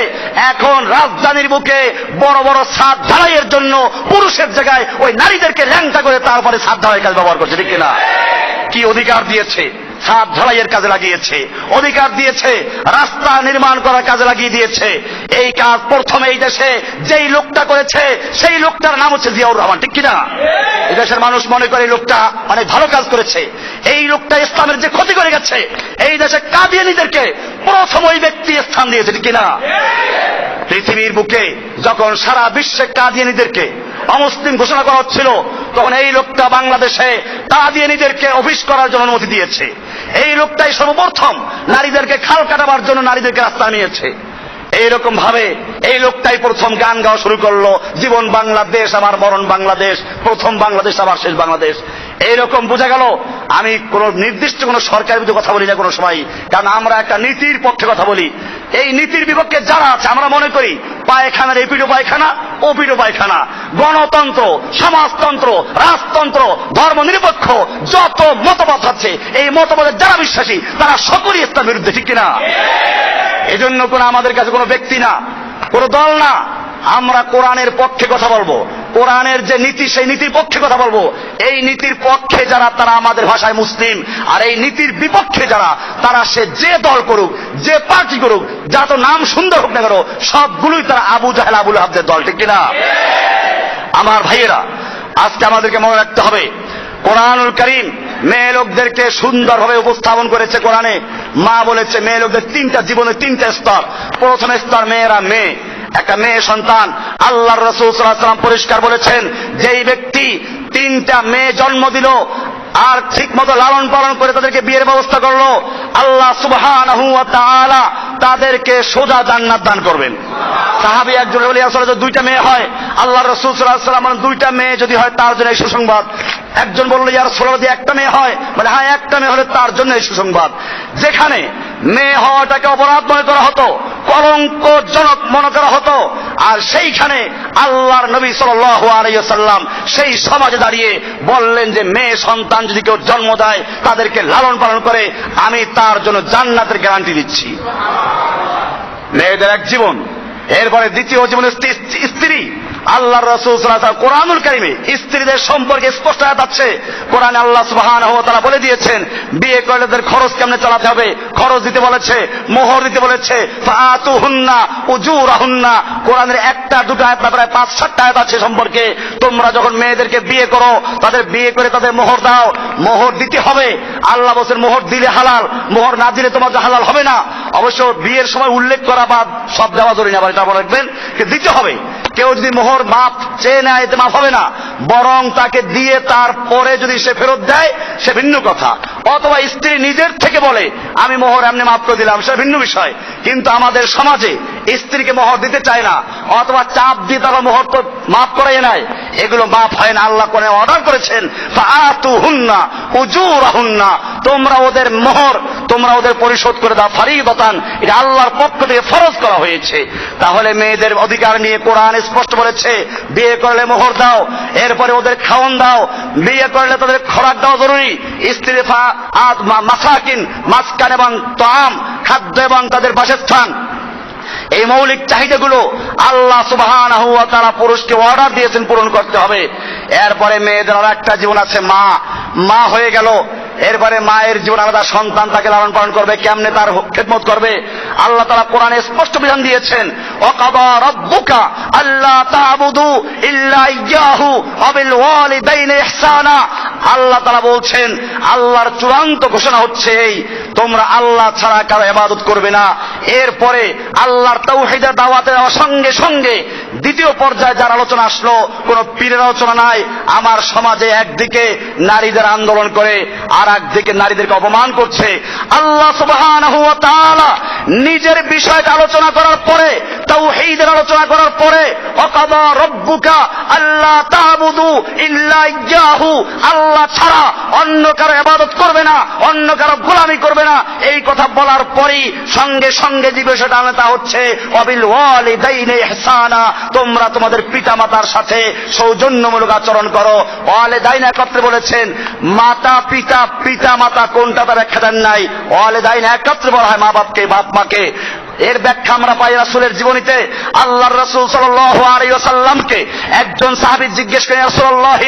এখন রাজধানীর বুকে বড় বড় ছাদ ঢালাইয়ের জন্য পুরুষের জায়গায় ওই নারীদেরকে ল্যাংটা করে তারপরে ছাদ ঢালাই কাজ ব্যবহার করছে, ঠিক কিনা? কি অধিকার দিয়েছে? ছাদ ঢালাইয়ের কাজে লাগিয়েছে। অধিকার দিয়েছে রাস্তা নির্মাণ করার কাজে লাগিয়ে দিয়েছে। এই কাজ প্রথমে এই দেশে যেই লোকটা করেছে সেই লোকটার নাম হচ্ছে জিয়াউর রহমান, ঠিক কিনা? এই দেশের মানুষ মনে করে এই লোকটা অনেক ভালো কাজ করেছে। এই লোকটা ইসলামের যে ক্ষতি করে গেছে, এই দেশে কাদিয়ানীদেরকে প্রথম ওই ব্যক্তি স্থান দিয়েছে, ঠিক কিনা? পৃথিবীর বুকে যখন সারা বিশ্বে কাদিয়ানীদেরকে অমুসলিম ঘোষণা করা হচ্ছিল, তখন এই লোকটা বাংলাদেশে কাদিয়ানীদেরকে অফিস করার জন্য অনুমতি দিয়েছে। এই লোকটাই সর্বপ্রথম নারীদেরকে খাল কাটাবার জন্য নারীদেরকে রাস্তা নিয়েছে। এইরকম ভাবে এই লোকটাই প্রথম গান গাওয়া শুরু করলো, জীবন বাংলাদেশ আমার মরণ বাংলাদেশ, প্রথম বাংলাদেশ আমার শেষ বাংলাদেশ। এইরকম বোঝা গেল। আমি কোন নির্দিষ্ট কোন সরকারের বিরুদ্ধে কথা বলি না কোনো সময়, কারণ আমরা একটা নীতির পক্ষে কথা বলি। এই নীতির বিপক্ষে যারা আছে, আমরা মনে করি পায়খানার এপিডো পায়খানা, ওপিডো পায়খানা, গণতন্ত্র, সমাজতন্ত্র, রাজতন্ত্র, ধর্ম নিরপেক্ষ যত মতবাদ আছে, এই মতবাদের যারা বিশ্বাসী তারা সকলেই ইসলামের বিরুদ্ধে, ঠিক কিনা? এজন্য কোন আমাদের কাছে কোনো ব্যক্তি না, কোন দল না, আমরা কোরআনের পক্ষে কথা বলবো। কোরআনের যে নীতি, সেই নীতির পক্ষে কথা বলবো। এই নীতির পক্ষে যারা, তারা আমাদের ভাষায় মুসলিম। আর এই নীতির বিপক্ষে যারা, তারা সে যে দল করুক, যে পার্টি করুক, যা তো নাম সুন্দর হোক না কেন, সবগুলোই তারা আবু জাহেল আবু লাহাবের দল, ঠিক কিনা? আমার ভাইয়েরা, আজকে আমাদেরকে মনে রাখতে হবে, কোরআনুল কারীম মেয়ে লোকদেরকে সুন্দরভাবে উপস্থাপন করেছে। কোরআনে মা বলেছে মেয়ে লোকদের তিনটা, জীবনের তিনটা স্তর। প্রথম স্তর মেয়েরা, মেয়ে, একটা মেয়ে সন্তান। আল্লাহর রাসূল সাল্লাল্লাহু আলাইহি ওয়াসাল্লাম পরিষ্কার বলেছেন, যেই ব্যক্তি তিনটা মেয়ে জন্ম দিল আর ঠিক মতো লালন পালন করে তাদেরকে বিয়ের ব্যবস্থা করলো, আল্লাহ সুবহানাহু ওয়া তাআলা তাদেরকে সোজা জান্নাত দান করবেন। সাহাবী একজন বলে, আসলে দুইটা মেয়ে হয়, আল্লাহর রাসূল সাল্লাল্লাহু আলাইহি ওয়াসাল্লাম দুইটা মেয়ে যদি হয় তার জন্য এই সুসংবাদ। একজন বললো, ইয়া রাসূলুল্লাহ, যদি একটা মেয়ে হয়, বলে হ্যাঁ একটা মেয়ে হলে তার জন্য এই সুসংবাদ। যেখানে মেয়ে হওয়াটাকে অপরাধ মনে করা হতো, কলঙ্কজনক মনে করা হতো, আর সেইখানে আল্লাহর নবী সাল্লাল্লাহু আলাইহি ওয়াসাল্লাম সেই সমাজে দাঁড়িয়ে বললেন যে মেয়ে সন্তান যদি কেউ জন্ম দেয়, তাদেরকে লালন পালন করে, আমি তার জন্য জান্নাতের গ্যারান্টি দিচ্ছি। মেয়েদের এক জীবন, এরপরে দ্বিতীয় জীবন স্ত্রী। আল্লাহর রাসূল সাল্লাল্লাহু আলাইহি ওয়াসাল্লাম কোরআনুল কারীমে স্ত্রীদের সম্পর্কে স্পষ্ট আয়াত আছে। কোরআনে আল্লাহ সুবহানাহু ওয়া তাআলা বলে দিয়েছেন, বিয়ে করলে তাদের খরচ কেমনে চালাতে হবে, খরচ দিতে বলেছে, মোহর দিতে বলেছে। ফাআতুহুন্না উজুরাহুন্না, কোরআনের একটা দুটো আয়াত না, প্রায় 5-7টা আয়াত আছে সম্পর্কে। তোমরা যখন মেয়েদেরকে বিয়ে করো, তাদের বিয়ে করে তাদের মোহর দাও, মোহর দিতে হবে। আল্লাহ বলেন মোহর দিলে হালাল, মোহর না দিলে তোমার হালাল হবে না। অবশ্য বিয়ের সময় উল্লেখ করা বা সব দেওয়া জরুরি না, এটা মনে রাখবেন, দিতে হবে। কেউ যদি মোহর মাপ চেয়ে নেয়, এতে মাপ হবে না, বরং তাকে দিয়ে তারপরে যদি সে ফেরত দেয় সে ভিন্ন কথা। অথবা স্ত্রী নিজের থেকে বলে আমি মোহর এমনি মাফ করে দিলাম, সে ভিন্ন বিষয়। কিন্তু আমাদের সমাজে স্ত্রীকে মোহর দিতে চায় না, অথবা চাপ দিয়ে তারা মোহর তো মাফ করাই নাই, এগুলো মাফ হয় না। আল্লাহ কোরআনে অর্ডার করেছেন, ফাআতুহুন্না উজুরাহুন্না, তোমরা ওদের মোহর তোমরা ওদের পরিশোধ করে দাও, ফারিদাতান, এটা আল্লাহর পক্ষ থেকে ফরজ করা হয়েছে। তাহলে মেয়েদের অধিকার নিয়ে কোরআন স্পষ্ট বলেছে, বিয়ে করলে মোহর দাও, এরপরে ওদের খাওয়ান দাও, বিয়ে করলে তাদের খোরাক দেওয়া জরুরি। স্ত্রী মাসাকিন, মাসকান এবং তাআম, খাদ্য এবং তাদের বাসস্থান, এই মৌলিক চাহিদাগুলো আল্লাহ সুবহানাহু ওয়া তাআলা পুরুষকে অর্ডার দিয়েছেন পূরণ করতে হবে। এরপরে মেয়েদের আর একটা জীবন আছে, মা। মা হয়ে গেল, এরপরে মায়ের জীবন আলাদা, সন্তান তাকে লালন পালন করবে, কেমনে তার খেদমত করবে। আল্লাহ তাআলা কোরআনে স্পষ্ট বিধান দিয়েছেন, ওয়াকাদা রাব্বুকা আল্লা তা'বুদু ইল্লা ইয়্যাহু ওয়া বিল ওয়ালিদাইনি ইহসানা। আল্লাহ তাআলা বলছেন, আল্লাহর চূড়ান্ত ঘোষণা হচ্ছে এই, তোমরা আল্লাহ ছাড়া কারো ইবাদত করবে না। এরপরে আল্লাহর তাওহীদের দাওয়াতের সঙ্গে সঙ্গে দ্বিতীয় পর্যায়ে যার আলোচনা আসলো, কোন পীরের আলোচনা নাই। আমার সমাজে একদিকে নারীদের আন্দোলন করে, আর একদিকে নারীদেরকে অপমান করছে। আল্লাহ সুবহানাহু ওয়া তাআলা নিজের বিষয়টা আলোচনা করার পরে তাওহীদের আলোচনা করার পরে ওয়াকাদা রব্বুকা আল্লা তা'বুদু ইল্লা ইয়্যাহু, আল্লাহ ছাড়া অন্য কারো ইবাদত করবে না, অন্য কারো গোলামি করবে না, এই কথা বলার পরেই সঙ্গে সঙ্গে যে বিষয়টা আনে তা হচ্ছে ওয়াবিল ওয়ালিদাইনি ইহসানা, তোমরা তোমাদের পিতামাতার সাথে সৌজন্যমূলক আচরণ করো। ওয়ালিদাইন একত্রে বলেছেন, মাতা পিতা, পিতা মাতা কোনটা তার ব্যাখ্যা দেন নাই। ওয়ালিদাইন একত্রে বলা হয় মা বাপকে, বাপ মাকে। এর ব্যাখ্যা আমরা পাই রাসূলের জীবনীতে। আল্লাহর রাসূল সাল্লাল্লাহু আলাইহি ওয়াসাল্লামকে একজন সাহাবী জিজ্ঞেস করেন, ইয়া রাসূলুল্লাহ,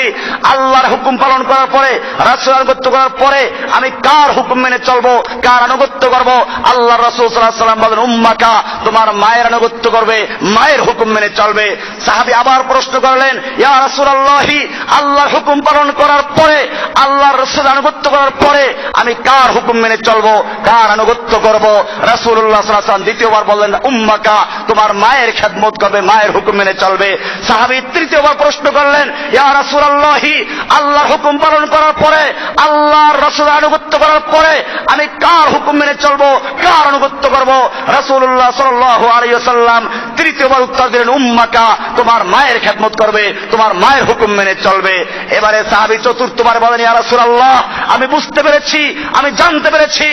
আল্লাহর হুকুম পালন করার পরে, রাসূলের আনুগত্য করার পরে আমি কার হুকুম মেনে চলবো, কার আনুগত্য করব? আল্লাহর রাসূল সাল্লাল্লাহু আলাইহি ওয়াসাল্লাম বলেন, উম্মাকা, তোমার মায়ের আনুগত্য করবে, মায়ের হুকুম মেনে চলবে। সাহাবী আবার প্রশ্ন করলেন, ইয়া রাসূলুল্লাহ, আল্লাহর হুকুম পালন করার পরে, আল্লাহর রাসূলের আনুগত্য করার পরে আমি কার হুকুম মেনে চলবো, কার আনুগত্য করব? রাসূলুল্লাহ সাল্লাল্লাহু আলাইহি ওয়াসাল্লাম দ্বিতীয়বার বললেন, উম্মাকা, তোমার মায়ের খেদমত করবে, মায়ের হুকুম মেনে চলবে। সাহাবী তৃতীয়বার প্রশ্ন করলেন, ইয়া রাসূলুল্লাহ, আল্লাহর হুকুম পালন করার পরে, আল্লাহর রাসূলের আনুগত্য করার পরে আমি কার হুকুম মেনে চলবো, কার আনুগত্য করব? রাসূলুল্লাহ সাল্লাল্লাহু আলাইহি ওয়াসাল্লাম তৃতীয়বার উত্তর দিলেন, উম্মাকা, তোমার মায়ের খেদমত করবে, তোমার মায়ের হুকুম মেনে চলবে। এবারে সাহাবী চতুর্থবার বলেন, ইয়া রাসূলুল্লাহ, আমি বুঝতে পেরেছি, আমি জানতে পেরেছি,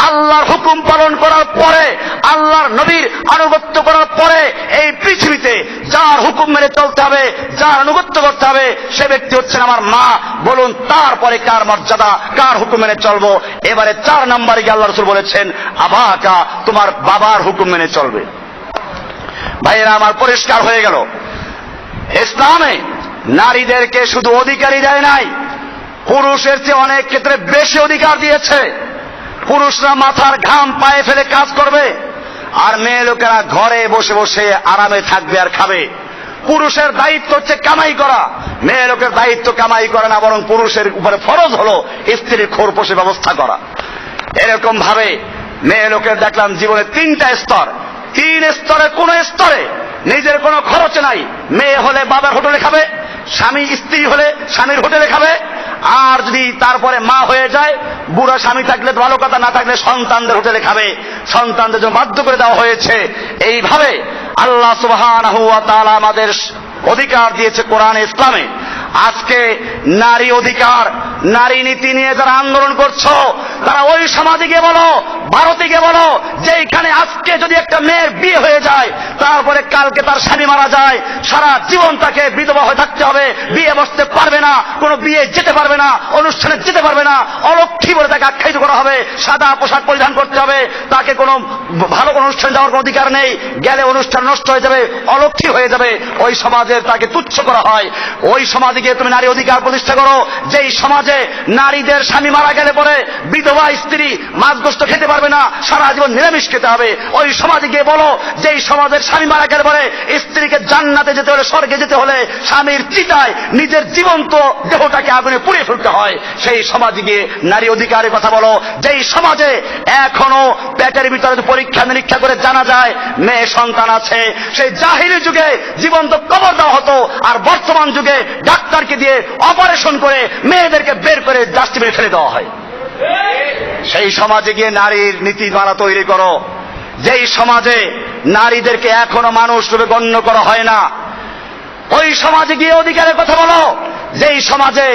আল্লাহর হুকুম পালন করার পরে, আল্লাহর নবীর আনুগত্য করার পরে এই পৃথিবীতে যার হুকুম মেনে চলতে হবে, যার আনুগত্য করতে হবে, সে ব্যক্তি হচ্ছেন আমার মা। বলুন তারপরে কার মর্যাদা, কার হুকুম মেনে চলবো? এবারে 4 নম্বরে গিয়ে আল্লাহ রাসূল বলেছেন, আবাকা, তোমার বাবার হুকুম মেনে চলবে। ভাইয়েরা আমার, পরিষ্কার হয়ে গেল, ইসলামে নারীদেরকে শুধু অধিকারই দেয় নাই, পুরুষের চেয়ে অনেক ক্ষেত্রে বেশি অধিকার দিয়েছে। পুরুষরা মাথার ঘাম পায়ে ফেলে কাজ করবে, আর মেয়ে লোকেরা ঘরে বসে বসে আরামে থাকবে আর খাবে। পুরুষের দায়িত্ব হচ্ছে কামাই করা, মেয়ে লোকের দায়িত্ব কামাই করে না, বরং পুরুষের উপরে ফরজ হলো স্ত্রীর খোরপোষে ব্যবস্থা করা। এরকম ভাবে মেয়ে লোকের দেখলাম জীবনে 3টা স্তর, 3 স্তরে কোন স্তরে নিজের কোনো খরচ নাই। মেয়ে হলে বাবার হোটেলে খাবে, স্বামী স্ত্রী হলে স্বামীর হোটেলে খাবে, আর যদি তারপরে মা হয়ে যায়, বুড়া স্বামী থাকলে ভালো কথা, না থাকলে সন্তানদের হোটেলে খাবে। সন্তানদের জন্য বাধ্য করে দেওয়া হয়েছে। এইভাবে আল্লাহ সুবহানাহু ওয়া তাআলা আমাদের অধিকার দিয়েছে কোরআনে, ইসলামে। আজকে নারী অধিকার, নারী নীতি নিয়ে যারা আন্দোলন করছো, তারা ওই সমাজে গিয়ে বলো, ভারতে গিয়ে বলো, যে এখানে আজকে যদি একটা মেয়ের বিয়ে হয়ে যায়, তারপরে কালকে তার স্বামী মারা যায়, সারা জীবন তাকে বিধবা হয়ে থাকতে হবে, বিয়ে বসতে পারবে না, কোনো বিয়ে যেতে পারবে না, অনুষ্ঠানে যেতে পারবে না, অলক্ষী বলে তাকে আখ্যায়িত করা হবে, সাদা পোশাক পরিধান করতে হবে, তাকে কোনো ভালো কোনো অনুষ্ঠানে যাওয়ার কোনো অধিকার নেই, গেলে অনুষ্ঠান নষ্ট হয়ে যাবে, অলক্ষী হয়ে যাবে। ওই সমাজের তাকে তুচ্ছ করা হয়। ওই সমাজে গিয়ে তুমি নারী অধিকার প্রতিষ্ঠা করো, যেই সমাজে নারীদের স্বামী মারা গেলে পরে বিধবা স্ত্রী মাছ গোস্ত খেতে পারবে না, সারা জীবন নিরামিষ খেতে হবে। ওই সমাজে গিয়ে বলো, যেই সমাজের স্বামী মারা গেলে পরে স্ত্রীকে জান্নাতে যেতে হলে, স্বর্গে যেতে হলে স্বামীর চিতায় নিজের জীবন্ত দেহটাকে আগুনে পুড়িয়ে ফেলতে হয়, সেই সমাজে গিয়ে নারী অধিকারের কথা বলো। যেই সমাজে এখনো পেটের ভিতরে পরীক্ষা নিরীক্ষা করে জানা যায় মেয়ে সন্তান আছে, সেই জাহিলি যুগে জীবন্ত কবর দেওয়া হতো, আর বর্তমান যুগে ডাক্তারকে দিয়ে অপারেশন করে মেয়েদেরকে বের করে ডাস্টবিনে ফেলে দেওয়া হয়। সেই সমাজে গিয়ে নারীর নীতিমালা তৈরি করো। যেই সমাজে নারীদেরকে এখনো মানুষ রূপে গণ্য করা হয় না, ওই সমাজে গিয়ে অধিকারের কথা বলো। যেই সমাজে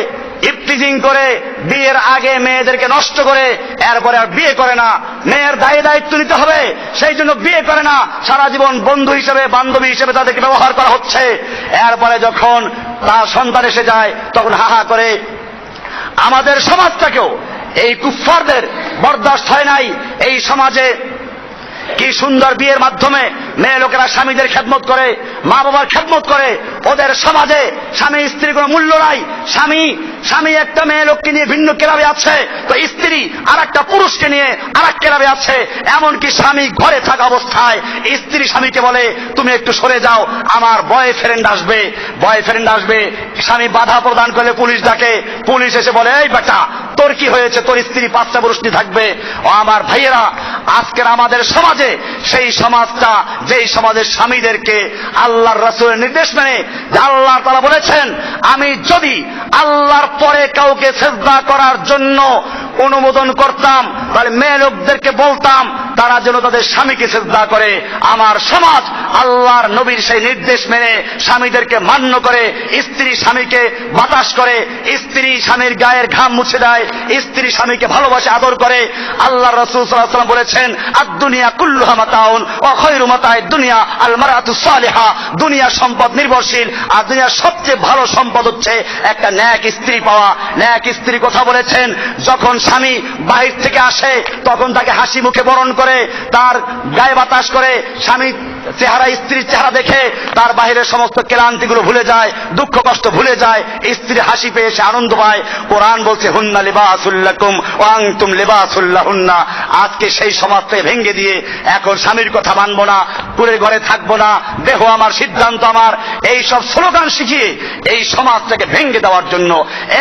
ইফতিজিং করে বিয়ের আগে মেয়েদেরকে নষ্ট করে এরপরে আর বিয়ে করে না, মেয়ের দায়িত্ব নিতে হবে, সেই জন্য বিয়ে করে না, সারা জীবন বন্ধু হিসেবে বান্ধবী হিসেবে তাদেরকে ব্যবহার করা হচ্ছে। এরপরে যখন তার সন্তান এসে যায় তখন হাহা করে। আমাদের সমাজটাকেও এই কুফফারদের বরদাস্ত হয় নাই। এই সমাজে কি সুন্দর বিয়ের মাধ্যমে মেয়ে লোকেরা স্বামীদের খেদমত করে, মা বাবার খেদমত করে। ওদের সমাজে স্বামী স্ত্রীর কোনো মূল্য নাই। স্বামী একটা মেয়ে লোককে নিয়ে ভিন্ন ক্লাবে আছে, তো স্ত্রী আর একটা পুরুষকে নিয়ে আর এক ক্লাবে আছে। এমনকি স্বামী ঘরে থাকা অবস্থায় স্ত্রী স্বামীকে বলে, তুমি একটু সরে যাও, আমার বয়ফ্রেন্ড আসবে। স্বামী বাধা প্রদান করলে পুলিশ ডাকে, পুলিশ এসে বলে, এই বেটা তোর কি হয়েছে, তোর স্ত্রী 5টা পুরুষ নিয়ে থাকবে। ও আমার ভাইয়েরা, আজকের আমাদের সমাজে সেই সমাজটা, যেই সমাজের স্বামীদেরকে আল্লাহর রাসূলের নির্দেশ মেনে, যে আল্লাহ তাআলা বলেছেন, আমি যদি আল্লাহর পরে কাউকে সিজদা করার জন্য অনুমোদন করতাম, তাহলে মেয়ে লোকদেরকে বলতাম তারা যেন তাদের স্বামীকে সিজদা করে। আমার সমাজ আল্লাহর নবীর সেই নির্দেশ মেনে স্বামীদেরকে মান্য করে, স্ত্রী স্বামীকে বাতাস করে, স্ত্রী স্বামীর গায়ের ঘাম মুছে দেয়, স্ত্রী স্বামীকে ভালোবাসে, আদর করে। আল্লাহ রাসূল সাল্লাল্লাহু আলাইহি ওয়াসাল্লাম বলেছেন, আদ-দুনিয়া কুল্লুহা মাতাউন ওয়া খায়রু মাতা'id দুনিয়া আল মারআতুস সালিহা। দুনিয়া সম্পদ নির্ভরশীল, আর দুনিয়ার সবচেয়ে ভালো সম্পদ হচ্ছে একটা ন্যাক স্ত্রী পাওয়া। ন্যাক স্ত্রী কথা বলেছেন, যখন স্বামী বাহির থেকে আসে তখন তাকে হাসি মুখে বরণ করে, তার গায়ে বাতাস করে, স্বামী চেহারা, স্ত্রীর চেহারা দেখে তার বাহিরের সমস্ত ক্লান্তিগুলো ভুলে যায়, দুঃখ কষ্ট ভুলে যায়, স্ত্রী হাসি পেয়ে সে আনন্দ পায়। কোরআন বলছে, হুন্না লিবাসুল লাকুম ওয়া আনতুম লিবাসুল লাহুন্না। আজকে সেই সমাজকে ভেঙে দিয়ে এখন স্বামীর কথা মানবো না, পুরের ঘরে থাকবো না, দেহ আমার, সিদ্ধান্ত আমার, এই সব স্লোগান শিখিয়ে এই সমাজটাকে ভেঙে দেওয়ার জন্য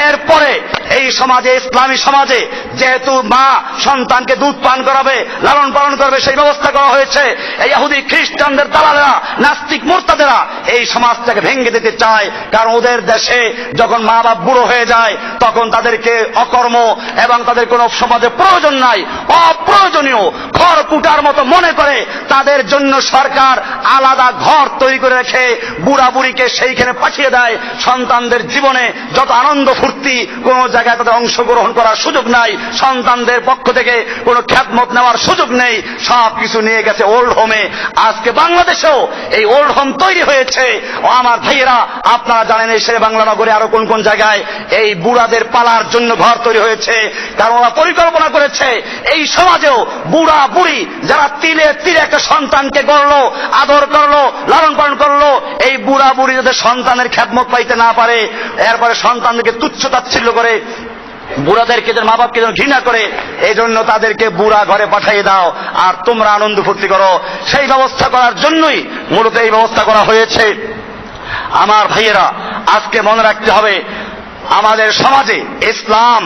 এরপরে এই সমাজে, ইসলামী সমাজে যেহেতু মা সন্তানকে দুধ পান করাবে, লালন পালন করবে, সেই ব্যবস্থা করা হয়েছে। এই ইহুদি খ্রিস্টানদের দালালেরা, নাস্তিক মুরতাদেরা এই সমাজটাকে ভেঙে দিতে চায়। কারণ ওদের দেশে যখন মা বাপ বুড়ো হয়ে যায় তখন তাদেরকে অকর্ম এবং তাদের কোনো সমাজে প্রয়োজন নাই, অপ্রয়োজনীয় ঘর কুটার মতো মনে করে তাদের জন্য সরকার আলাদা ঘর তৈরি করে রেখে বুড়া বুড়িকে সেইখানে পাঠিয়ে দেয়। সন্তানদের জীবনে যত আনন্দ ফুর্তি, কোন জায়গায় তাদের অংশগ্রহণ করার সুযোগ নাই, সন্তানদের পক্ষ থেকে কোনো খ্যাতমত নেওয়ার সুযোগ নেই, সব কিছু নিয়ে গেছে ওল্ড হোমে। আজকে বাংলাদেশেও এই ওল্ড হোম তৈরি হয়েছে। ও আমার ভাইয়েরা, আপনারা জানেন এই শেরে বাংলা নগরে আরো কোন কোন জায়গায় এই বুড়াদের পালার জন্য ঘর তৈরি হয়েছে। কারণ ওরা পরিকল্পনা করেছে এই সমাজেও বুড়া বুড়ি যারা তিলে তিলে একটা সন্তানকে গড়লো, আদর করলো, লালন পালন করলো, এই বুড়া বুড়ি যাতে সন্তানের খ্যাতমত পাইতে না পারে, এরপরে সন্তানদেরকে তুচ্ছ তাচ্ছিল্য করে, বুড়াদেরকে যেন, মা বাপকে যেন ঘৃণা করে, এই জন্য তাদেরকে বুড়া ঘরে পাঠিয়ে দাও আর তোমরা আনন্দ ফুর্তি করো। সেই ব্যবস্থা করার জন্যই মূলত এই ব্যবস্থা করা হয়েছে। আমার ভাইয়েরা, আজকে মনে রাখতে হবে, আমাদের সমাজে ইসলাম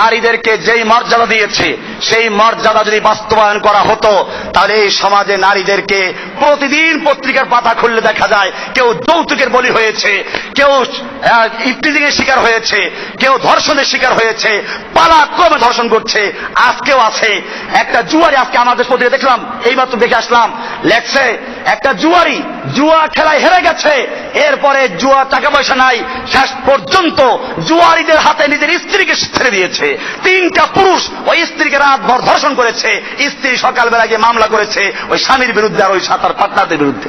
নারীদেরকে যেই মর্যাদা দিয়েছে সেই মর্যাদা যদি বাস্তবায়ন করা হতো তাহলে এই সমাজে নারীদেরকে প্রতিদিন পত্রিকার পাতা খুললে দেখা যায় কেউ যৌতুকের বলি হয়েছে, কেউ ইফটিজিং এর শিকার হয়েছে, কেউ ধর্ষণের শিকার হয়েছে, পালাক্রমে ধর্ষণ করছে। আজকেও আছে একটা জুয়ারি, আজকে আমাদের পত্রিকা দেখলাম, এইমাত্র দেখে আসলাম, লেখছে একটা জুয়ারি জুয়া খেলায় হেরে গেছে, এরপরে জুয়া টাকা পয়সা নাই, শেষ পর্যন্ত জুয়ারিদের হাতে নিজের স্ত্রীকে ছেড়ে দিয়েছে। 3টা পুরুষ ওই স্ত্রীকে রাতভর ধর্ষণ করেছে, স্ত্রী সকালবেলা গিয়ে মামলা করেছে ওই স্বামীর বিরুদ্ধে আর ওই সাঁতার পাটনারদের বিরুদ্ধে।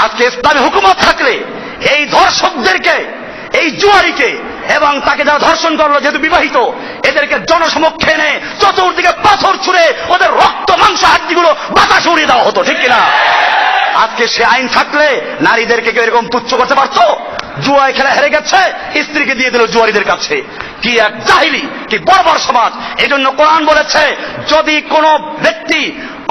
আজকে ইসলামী হুকুমত থাকলে এই ধর্ষকদেরকে, এই জুয়ারিকে এবং তাকে যারা ধর্ষণ করলো, যেহেতু বিবাহিত, এদেরকে জনসমক্ষে এনে চতুর্দিকে পাথর ছুঁড়ে ওদের রক্ত মাংস হাড্ডিগুলো বাতাসে উড়িয়ে দেওয়া হতো, ঠিক কিনা? আজকে সে আইন থাকলে নারীদেরকে কেউ এরকম তুচ্ছ করতে পারতো? জুয়ায় খেলা হেরে গেছে, স্ত্রীকে দিয়ে দিল জুয়ারিদের কাছে। কি এক জাহিলি, কি বর্বর সমাজ! এই জন্য কোরআন বলেছে, যদি কোনো ব্যক্তি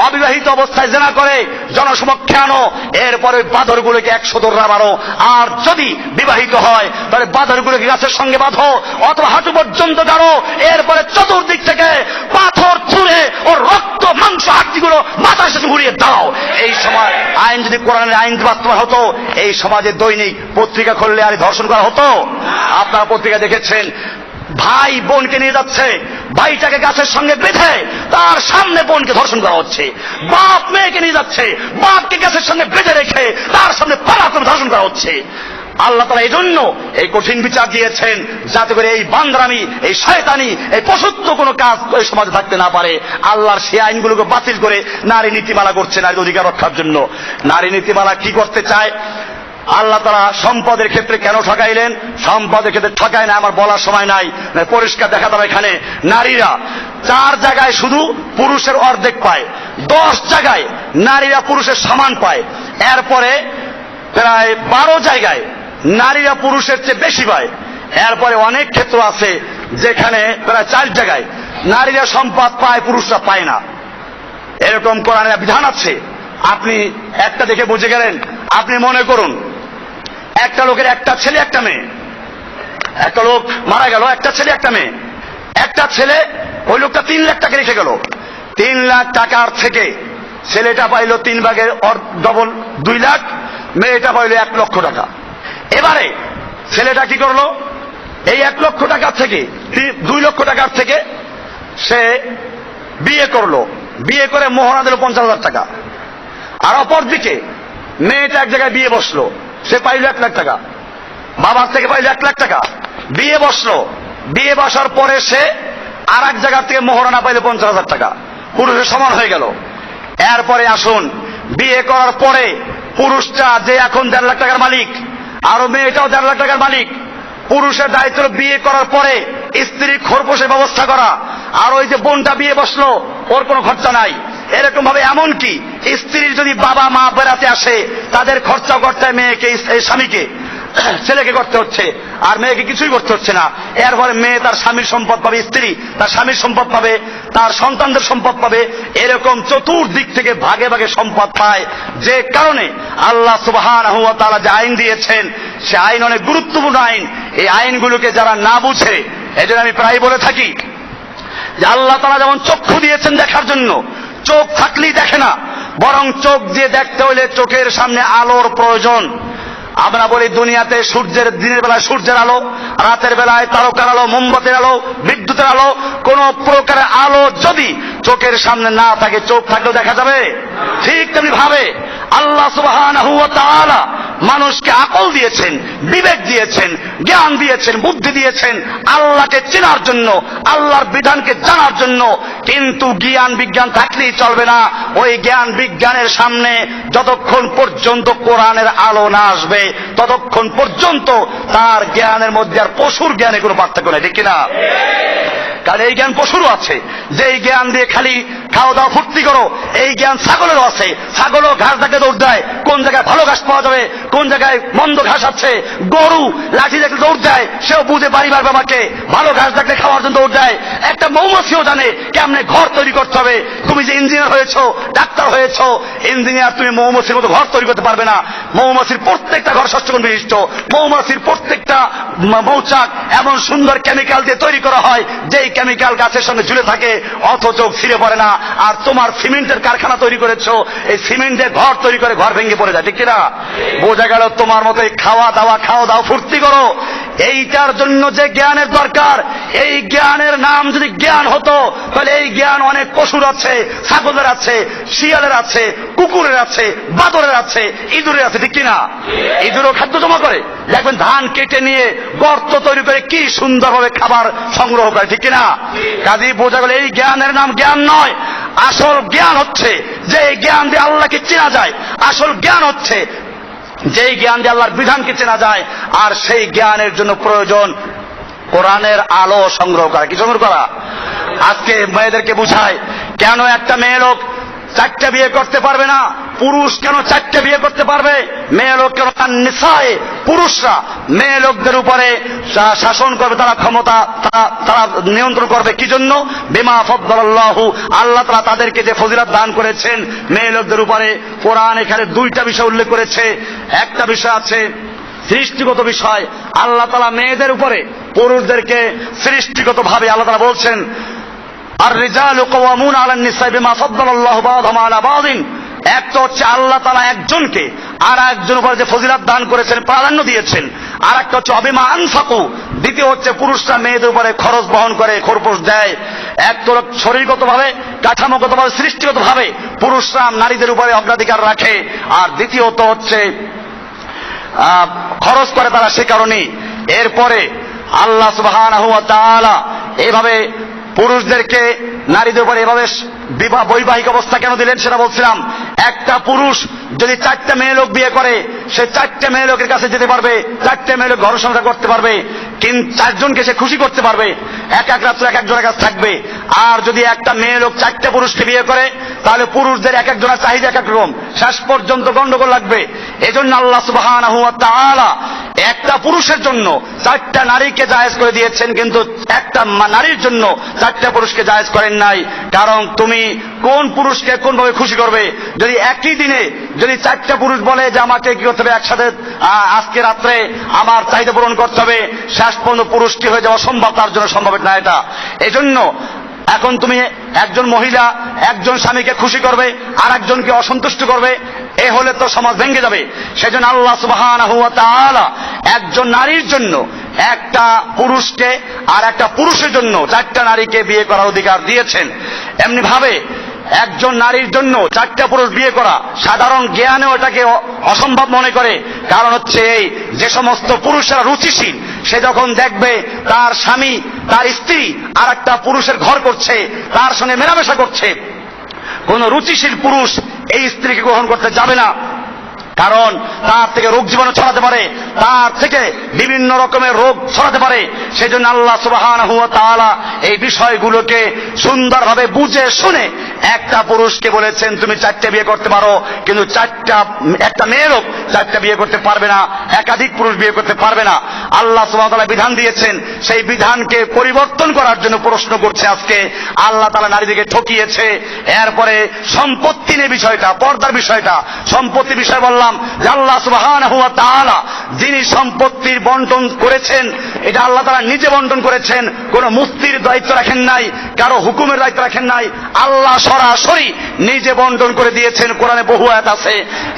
অবিবাহিত অবস্থায় জেনা করে জনসমক্ষে আনো, এরপরে বাঁদরগুলোকে 100 দৌড়া মারো, আর যদি বিবাহিত হয় তাহলে বাঁদরগুলোকে গাছের সঙ্গে বাঁধো অথবা হাঁটু পর্যন্ত গাড়ো, এরপরে চতুর্দিক থেকে পাথর ছুঁড়ে ওর রক্ত মাংস হাড্ডিগুলো বাতাসে উড়িয়ে দাও। এই সময় আইন যদি কোরআনের আইন বাস্তবায়ন হতো, এই সমাজে দৈনিক পত্রিকা খুললে আর ধর্ষণ করা হতো? আপনারা পত্রিকা দেখেছেন, ভাই বোনকে নিয়ে যাচ্ছে, ভাইটাকে গাছের সঙ্গে বেঁধে তার সামনে বোনকে ধর্ষণ করা হচ্ছে। বাপ মেয়েকে নিয়ে যাচ্ছে, বাপকে গাছের সঙ্গে বেঁধে রেখে তার সামনে পালাক্রমে ধর্ষণ করা হচ্ছে। আল্লাহ তাআলা এই জন্য এই কঠিন বিচার দিয়েছেন, যাতে করে এই বান্দরামি, এই শয়তানি, এই পশুত্ব কোনো কাজ এই সমাজে থাকতে না পারে। আল্লাহর সেই আইনগুলোকে বাতিল করে নারী নীতিমালা করছে নারীর অধিকার রক্ষার জন্য। নারী নীতিমালা কি করতে চায়? আল্লাহ তাআলা সম্পদের ক্ষেত্রে কেন ঠকাইলেন? সম্পদের ক্ষেত্রে ঠকায় না, আমার বলার সময় নাই, পরিষ্কার দেখা যাবে। এখানে নারীরা 4 জায়গায় শুধু পুরুষের অর্ধেক পায়, 10 জায়গায় নারীরা পুরুষের সমান পায়, এরপরে প্রায় 12 জায়গায় নারীরা পুরুষের চেয়ে বেশি পায়, এরপরে অনেক ক্ষেত্র আছে যেখানে প্রায় 4 জায়গায় নারীরা সম্পদ পায়, পুরুষরা পায় না। এরকম কোরআনের বিধান আছে। আপনি একটা দেখে বুঝে গেলেন। আপনি মনে করুন একটা লোকের একটা ছেলে একটা মেয়ে, একটা লোক মারা গেল, একটা ছেলে একটা মেয়ে। একটা ছেলে, ওই লোকটা 3 লাখ টাকা রেখে গেল, 3 লাখ টাকার থেকে ছেলেটা পাইল 3 ভাগের ডবল 2 লাখ, মেয়েটা পাইল 1 লক্ষ টাকা। এবারে ছেলেটা কি করলো? এই 1 লক্ষ টাকার থেকে 2 লক্ষ টাকার থেকে সে বিয়ে করলো, বিয়ে করে মোহরা দিল 50,000 টাকা। আর অপরদিকে মেয়েটা এক জায়গায় বিয়ে বসলো, সে পাইল 1 লাখ টাকা, বাবার থেকে পাইল 1 লাখ টাকা। বিয়ে বসলো, বিয়ে বসার পরে সে আর এক জায়গার থেকে মোহরা না পাইলে 50,000 টাকা, পুরুষের সমান হয়ে গেল। এরপরে আসুন, বিয়ে করার পরে পুরুষটা যে এখন 1.5 লাখ টাকার মালিক, আরো মেয়েটাও 1.5 লাখ টাকার মালিক। পুরুষের দায়িত্ব বিয়ে করার পরে স্ত্রীর খোরপোশের ব্যবস্থা করা, আর ওই যে বোনটা বিয়ে বসলো ওর কোনো খরচা নাই। এরকম ভাবে এমনকি স্ত্রীর যদি বাবা মা বেড়াতে আসে তাদের খরচা করতে হয় মেয়েকে, স্বামীকে, ছেলেকে করতে হচ্ছে, আর মেয়েকে কিছুই করতে হচ্ছে না। এরপরে মেয়ে তার স্বামীর সম্পদ পাবে, স্ত্রী তার স্বামীর সম্পদ পাবে, তার সন্তানদের সম্পদ পাবে। এরকম চতুর্দিক থেকে ভাগে ভাগে সম্পদ পায়। যে কারণে আল্লাহ সুবহানাহু ওয়া তাআলা যে আইন দিয়েছেন, সে আইন অনেক গুরুত্বপূর্ণ আইন। এই আইনগুলোকে যারা না বুঝে, এজন্য আমি প্রায় বলে থাকি যে আল্লাহ তাআলা যেমন চক্ষু দিয়েছেন দেখার জন্য, চোখ থাকলেই দেখে না, বরং চোখ দিয়ে দেখতে হলে চোখের সামনে আলোর প্রয়োজন। আমরা বলি দুনিয়াতে সূর্যের, দিনের বেলায় সূর্যের আলো, রাতের বেলায় তারকার আলো, মোমবাতির আলো, বিদ্যুতের আলো। কোন প্রকারের আলো যদি চোখের সামনে না থাকে, চোখ থাকলেও দেখা যাবে? ঠিক তেমনি ভাবে আল্লাহ সুবহানাহু ওয়া তাআলা মানুষকে আকল দিয়েছেন, বিবেক দিয়েছেন, জ্ঞান দিয়েছেন, বুদ্ধি দিয়েছেন আল্লাহকে চেনার জন্য, আল্লাহর বিধানকে জানার জন্য। কিন্তু জ্ঞান বিজ্ঞান থাকলেই চলবে না। ওই জ্ঞান বিজ্ঞানের সামনে যতক্ষণ পর্যন্ত কোরআনের আলো না আসবে, ততক্ষণ পর্যন্ত তার জ্ঞানের মধ্যে আর পশুর জ্ঞানে কোনো পার্থক্য নেই, ঠিক কিনা? কারণ এই জ্ঞান পশুরও আছে, যে এই জ্ঞান দিয়ে খালি খাওয়া দাওয়া ফুর্তি করো, এই জ্ঞান ছাগলেরও আছে। ছাগলও ঘাস দেখে দৌড় দেয়, কোন জায়গায় ভালো ঘাস পাওয়া যাবে, কোন জায়গায় মন্দ ঘাস আছে। গরু লাঠি দেখলে দৌড় দেয়, সেও বুঝে বাড়ি মারবে আমাকে, ভালো ঘাস দেখলে খাওয়ার জন্য দৌড় দেয়। একটা মৌমাছিও জানে কেমনে ঘর তৈরি করতে হবে। তুমি যে ইঞ্জিনিয়ার হয়েছো, ডাক্তার হয়েছো, ইঞ্জিনিয়ার তুমি মৌমাছির মতো ঘর তৈরি করতে পারবে না। মৌমাছির প্রত্যেকটা ঘর স্বচ্ছগুণ বিশিষ্ট, মৌমাছির প্রত্যেকটা মৌচাক এমন সুন্দর কেমিক্যাল দিয়ে তৈরি করা হয়, যেই কেমিক্যাল গাছের সঙ্গে ঝুলে থাকে, অথচ ছিঁড়ে পড়ে না। আর তোমার সিমেন্টের কারখানা তৈরি করেছো, এই সিমেন্টের ঘর তৈরি করে ঘর ভেঙে পড়ে যায়, ঠিক কিনা? বোঝা গেল তোমার মতো খাওয়া দাওয়া ফুর্তি করো। এইটার জন্য যে জ্ঞানের দরকার, এই জ্ঞানের নাম যদি জ্ঞান হতো, তাহলে এই জ্ঞান অনেক পশুর আছে, ছাগলের আছে, শিয়ালের আছে, কুকুরের আছে, বাদরের আছে, ইঁদুরের আছে, ঠিক কিনা? ইঁদুরও খাদ্য জমা করে, দেখবেন ধান কেটে নিয়ে গর্ত তৈরি করে কি সুন্দরভাবে খাবার সংগ্রহ করে, ঠিক কিনা? কাজেই বোঝা গেল এই জ্ঞানের নাম জ্ঞান নয়। আসল জ্ঞান হচ্ছে যে জ্ঞান দিয়ে আল্লাহকে চেনা যায়। আসল জ্ঞান হচ্ছে যেই জ্ঞান দিয়ে আল্লাহর বিধানকে চেনা যায়। আর সেই জ্ঞানের জন্য প্রয়োজন কোরআনের আলো সংগ্রহ করা। কি সংগ্রহ করা? আজকে মেয়েদেরকে বুঝায়, কেন একটা মেয়ে লোক 4টা বিয়ে করতে পারবে না, পুরুষ কেন 4টা বিয়ে করতে পারবে? মেয়ে লোক কেন? নিসায়ে, পুরুষরা মেয়ে লোকদের উপরে শাসন করবে, তারা ক্ষমতা, তারা নিয়ন্ত্রণ করবে। কি জন্য? বিমা ফাদ্দালাল্লাহু, আল্লাহ তাআলা তাদেরকে যে ফজিলত দান করেছেন মেয়ে লোকদের উপরে। কোরআন এখানে 2টা বিষয় উল্লেখ করেছে। একটা বিষয় আছে সৃষ্টিগত বিষয়, আল্লাহ তাআলা মেয়েদের উপরে পুরুষদেরকে সৃষ্টিগতভাবে আল্লাহ তাআলা বলছেন, আর রিজালু কাওয়ামুনা আলান নিসা বিমা ফাদ্দালাল্লাহু বা'দাহুম আলা বা'দিন। একটা হচ্ছে আল্লাহ তাআলা একজনকে আর একজন উপরে যে ফজিলত দান করেছেন, প্রাধান্য দিয়েছেন। আর একটা হচ্ছে অবিমা আনফাকু, দ্বিতীয় হচ্ছে পুরুষরা মেয়েদের উপরে খরচ বহন করে, খরপোশ দেয়। এক তো শরীরগতভাবে, কাঠামোগতভাবে, সৃষ্টিগতভাবে পুরুষরা নারীদের উপরে অগ্রাধিকার রাখে। আর দ্বিতীয়ত হচ্ছে খরচ করে তারা, সে কারণেই। এরপরে আল্লাহ সুবহানাহু ওয়া তাআলা এইভাবে পুরুষদেরকে নারীদের উপরে এভাবে বৈবাহিক অবস্থা কেন দিলেন সেটা বলছিলাম। একটা পুরুষ যদি 4টা মেয়ে লোক বিয়ে করে, সে 4টা মেয়ে লোকের কাছে যেতে পারবে, 4টা মেয়ে লোক ঘর সংসার করতে পারবে, কিন্তু 4জনকে সে খুশি করতে পারবে, এক এক রাত্রে এক একজনের কাছে থাকবে। আর যদি একটা মেয়ে লোক 4টা পুরুষকে বিয়ে করে, তাহলে পুরুষদের এক একজনের চাহিদা এক এক রকম, শেষ পর্যন্ত গন্ডগোল লাগবে। এজন্য আল্লাহ সুবহানাহু ওয়া তাআলা একটা পুরুষের জন্য 4টা নারীকে জায়েজ করে দিয়েছেন, কিন্তু একটা নারীর জন্য 4টা পুরুষকে জায়েজ করেন নাই। কারণ তুমি কোন পুরুষকে কোন ভাবে খুশি করবে? যদি একই দিনে যদি 4টা পুরুষ বলে যে আমাকে কি করতে হবে, একসাথে আজকে রাত্রে আমার চাহিদা পূরণ করতে হবে, শেষ পর্যন্ত পুরুষটি হয়ে যাওয়া সম্ভব, তার জন্য সম্ভব না এটা। এজন্য এখন তুমি একজন মহিলা একজন স্বামীকে খুশি করবে, আর একজনকে অসন্তুষ্ট করবে, এ হলে তো সমাজ ভেঙে যাবে। সেজন্য আল্লাহ সুবহানাহু ওয়া তাআলা একজন নারীর জন্য একটা পুরুষকে আর একটা পুরুষের জন্য 4টা নারীকে বিয়ে করার অধিকার দিয়েছেন, এমনি ভাবে একজন নারীর জন্য 4টা পুরুষ বিয়ে করা সাধারণ জ্ঞানেও এটাকে অসম্ভব মনে করে। কারণ হচ্ছে এই, যে সমস্ত পুরুষেরা রুচিশীল, সে যখন দেখবে তার স্বামী, তার স্ত্রী আর একটা পুরুষের ঘর করছে, তার সঙ্গে মেলামেশা করছে, কোন রুচিশীল পুরুষ এই স্ত্রীকে গ্রহণ করতে যাবে না। কারণ তার থেকে রোগ জীবাণু ছড়াতে পারে, তার থেকে বিভিন্ন রকমের রোগ ছড়াতে পারে। সেজন্য আল্লাহ সুবহানাহু ওয়া তাআলা এই বিষয়গুলোকে সুন্দরভাবে বুঝে শুনে একটা পুরুষকে বলেছেন তুমি 4টে বিয়ে করতে পারো, কিন্তু একটা মেয়ে লোক 4টে বিয়ে করতে পারবে না, একাধিক পুরুষ বিয়ে করতে পারবে না। আল্লাহ সুবহানাহু ওয়া তাআলা বিধান দিয়েছেন, সেই বিধানকে পরিবর্তন করার জন্য প্রশ্ন করছে আজকে আল্লাহ তাআলা নারীদেরকে ঠকিয়েছে। এরপরে সম্পত্তি নিয়ে বিষয়টা, পর্দার বিষয়টা, সম্পত্তি বিষয় বললাম যে আল্লাহ সুবহানাহু ওয়া তাআলা যিনি সম্পত্তির বন্টন করেছেন, এটা আল্লাহ তাআলা নিজে বন্টন করেছেন, কোন মুফতির দায়িত্ব রাখেন নাই, কারো হুকুমের দায়িত্ব রাখেন নাই, আল্লাহ সরাসরি নিজে বন্টন করে দিয়েছেন। কোরআনে বহু আয়াত আছে,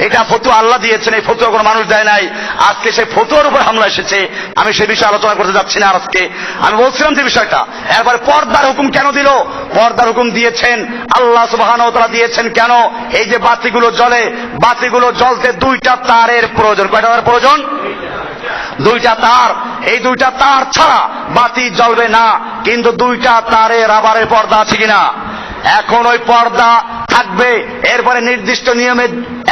এটা ফতোয়া আল্লাহ দিয়েছেন, এই ফতোয়া কোনো মানুষ দেয় নাই। আজকে সেই ফতোয়ার উপর হামলা এসেছে, আমি সে বিষয়ে আলোচনা করতে যাচ্ছি না। আজকে আমি বলছিলাম যে বিষয়টা, এরপরে পর্দার হুকুম কেন দিল? পর্দার হুকুম দিয়েছেন আল্লাহ সুবহানাহু ওয়া তাআলা দিয়েছেন কেন? এই যে বাতিগুলো জ্বলে, বাতিগুলো জ্বলতে 2টা তারের প্রয়োজন। কয়টা তারের প্রয়োজন? 2টা তার। এই 2টা তার ছাড়া বাতি জ্বলবে না। কিন্তু 2টা তারে রাবারের পর্দা আছে কিনা? এখন ওই পর্দা থাকবে, এরপরে নির্দিষ্ট নিয়মে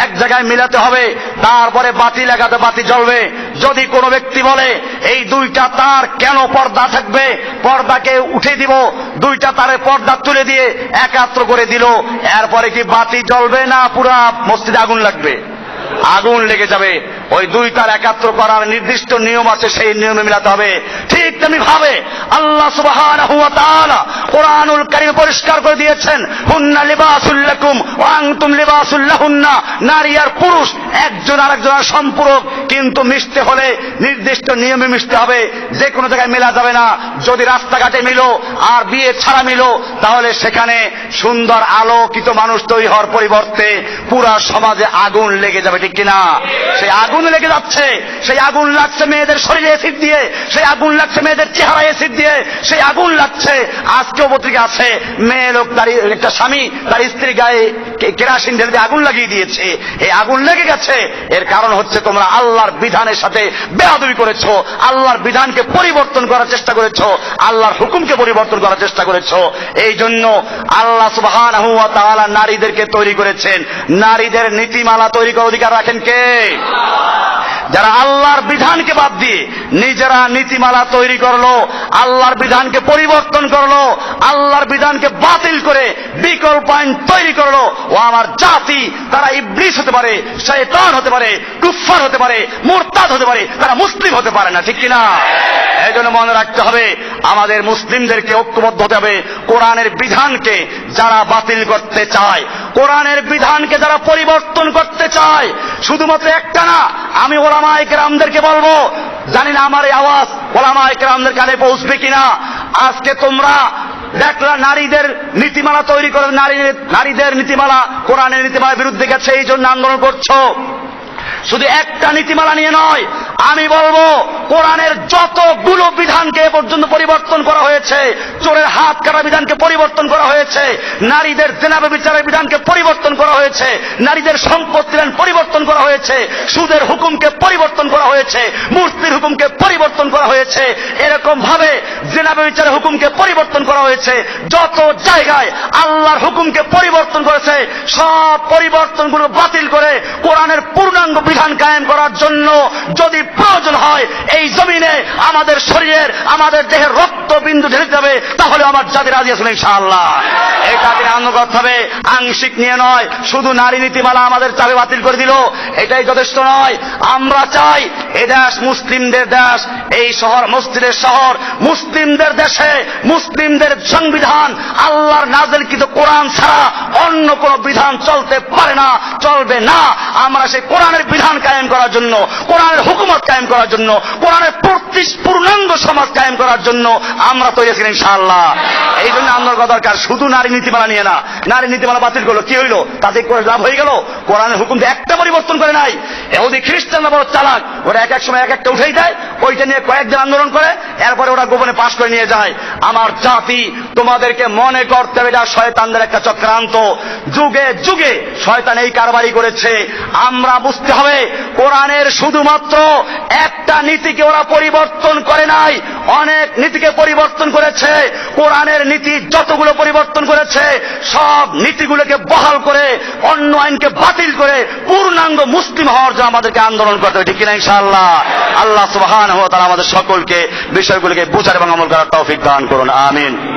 এক জায়গায় মিলাতে হবে, তারপরে বাতি লাগাতে বাতি জ্বলবে। যদি কোনো ব্যক্তি বলে এই 2টা তার কেন পর্দা থাকবে, পর্দাকে উঠে দিব, 2টা তারের পর্দা তুলে দিয়ে একাত্র করে দিল, এরপরে কি বাতি জ্বলবে না পুরা মসজিদে আগুন লাগবে? আগুন লেগে যাবে। ওই 2 তার একাত্র করার নির্দিষ্ট নিয়ম আছে, সেই নিয়মে মিলাতে হবে। ঠিক তেমনি ভাবে আল্লাহ সুবহানাহু ওয়া তাআলা কোরআনুল কারীম পরিষ্কার করে দিয়েছেন, হুন্না লিবাসুল লাকুম ওয়া আনতুম লিবাসুল লাহুন্না। নারী আর পুরুষ একজন আরেকজনের সম্পূরক, কিন্তু মিশতে হলে নির্দিষ্ট নিয়মে মিশতে হবে, যে কোনো জায়গায় মেলা যাবে না। যদি রাস্তাঘাটে মিলো আর বিয়ে ছাড়া মিলো, তাহলে সেখানে সুন্দর আলোকিত মানুষ তৈরি হওয়ার পরিবর্তে পুরা সমাজে আগুন লেগে যাবে। ঠিক কিনা? সেই আগুন লেগে যাচ্ছে, সেই আগুন লাগছে মেয়েদের শরীরে অ্যাসিড দিয়ে, সেই আগুন লাগছে মেয়েদের চেহারায় অ্যাসিড দিয়ে, সেই আগুন লাগছে। আজকেও পত্রিকা আছে, মেয়ে লোক তার একটা স্বামী তার স্ত্রী গায়ে কেরাসিন ঢেলে দিয়ে আগুন লাগিয়ে দিয়েছে। এই আগুন লেগে গেছে, এর কারণ হচ্ছে তোমরা আল্লাহর বিধানের সাথে বেয়াদবি করেছো, আল্লাহর বিধানকে পরিবর্তন করার চেষ্টা করেছো, আল্লাহর হুকুমকে পরিবর্তন করার চেষ্টা করেছো। এই জন্য আল্লাহ সুবহানাহু ওয়া তাআলা নারীদেরকে তৈরি করেছেন। নারীদের নীতিমালা তৈরি করার অধিকার রাখেন কে? যারা আল্লাহর বিধানকে বাদ দিয়ে নিজেরা নীতিমালা তৈরি করলো, আল্লাহর বিধানকে পরিবর্তন করলো, আল্লাহর বিধানকে বাতিল করে বিকল্প আইন তৈরি করলো, ও আমার জাতি, তারা ইবলিস হতে পারে, শয়তান হতে পারে, কুফফার হতে পারে, মুরতাদ হতে পারে, তারা মুসলিম হতে পারে না। ঠিক কিনা? এই জন্য মনে রাখতে হবে, আমাদের মুসলিমদেরকে ঐক্যবদ্ধ হতে হবে। কোরআনের বিধানকে যারা বাতিল করতে চায়, কোরআনের বিধানকে যারা পরিবর্তন করতে চায়, শুধুমাত্র একটা না, আমি ওলামায়ে কেরামদেরকে বলবো, জানি না আমার এই আওয়াজ ওলামায়ে কেরামদের কানে পৌঁছবে কিনা। আজকে তোমরা দেখলা নারীদের নীতিমালা তৈরি করে, নারীদের নীতিমালা কোরআনের নীতিমালার বিরুদ্ধে গেছে, এই জন্য আন্দোলন করছো। শুধু একটা নীতিমালা নিয়ে নয়, আমি বলবো কোরআনের যতগুলো বিধানকে এ পর্যন্ত পরিবর্তন করা হয়েছে, চোরের হাত কাটা বিধানকে পরিবর্তন করা হয়েছে, নারীদের জেনা বিচারের বিধানকে পরিবর্তন করা হয়েছে, নারীদের সম্পত্তির আইন পরিবর্তন করা হয়েছে, সুদের হুকুমকে পরিবর্তন করা হয়েছে, মূর্তির হুকুমকে পরিবর্তন করা হয়েছে, এরকম ভাবে জেনা বিচারের হুকুমকে পরিবর্তন করা হয়েছে। যত জায়গায় আল্লাহর হুকুমকে পরিবর্তন করেছে, সব পরিবর্তনগুলো বাতিল করে কোরআনের পূর্ণাঙ্গ বিধান কায়েম করার জন্য যদি প্রয়োজন হয় এই জমিনে আমাদের শরীরের, আমাদের দেহের রক্ত বিন্দু ঢেলে যাবে, তাহলে আমার জাতি রাজি আছেন ইনশাআল্লাহ। এই জাতির আন্দোলন করতে হবে, আংশিক নিয়ে নয়। শুধু নারী নীতিমালা আমাদের চাপে বাতিল করে দিল, এটাই যথেষ্ট নয়। আমরা চাই এ দেশ মুসলিমদের দেশ, এই শহর মসজিদের শহর, মুসলিমদের দেশে মুসলিমদের সংবিধান, আল্লাহর নাযিলকৃত কোরআন ছাড়া অন্য কোন বিধান চলতে পারে না, চলবে না। আমরা সেই কোরআনের বিধান কায়েম করার জন্য, কোরআনের হুকুমত কায়েম করার জন্য, কোরআনের পূর্ণাঙ্গ সমাজ কায়েম করার জন্য আমরা তৈরি আছি ইনশাআল্লাহ। এই জন্য আন্দোলন করা দরকার। শুধু নারী নীতিমালা নিয়ে না, নারী নীতিমালা বাতিল করলো, কি হইলো? তাতে করে লাভ হয়ে গেল? কোরআনের হুকুম একটা পরিবর্তন করে নাই। ইহুদি খ্রিস্টানরা বড় চালাক, ওরা এক এক সময় এক একটা উঠেই দেয়, ওইটা নিয়ে কয়েকদিন আন্দোলন করে, এরপরে ওরা গোপনে পাশ করে নিয়ে যায়। আমার জাতি, তোমাদেরকে মনে করতে হবে এটা শয়তানদের একটা চক্রান্ত। যুগে যুগে শয়তান এই কারবারি করেছে। আমরা বুঝতে হবে কোরআনের শুধুমাত্র একটা নীতিকে ওরা পরিবর্তন করে নাই, অনেক নীতিকে পরিবর্তন করেছে। কোরআনের নীতি যতগুলো পরিবর্তন করেছে সব নীতিগুলোকে বহাল করে, অন্য আইনকে বাতিল করে পূর্ণাঙ্গ মুসলিম হওয়ার জন্য আমাদেরকে আন্দোলন করতে হবে, ঠিক কিনা ইনশাআল্লাহ? আল্লাহ সুবহানাহু ওয়া তাআলা আমাদের সকলকে বিষয়গুলোকে বুঝার এবং আমল করার তৌফিক দান করুন, আমিন।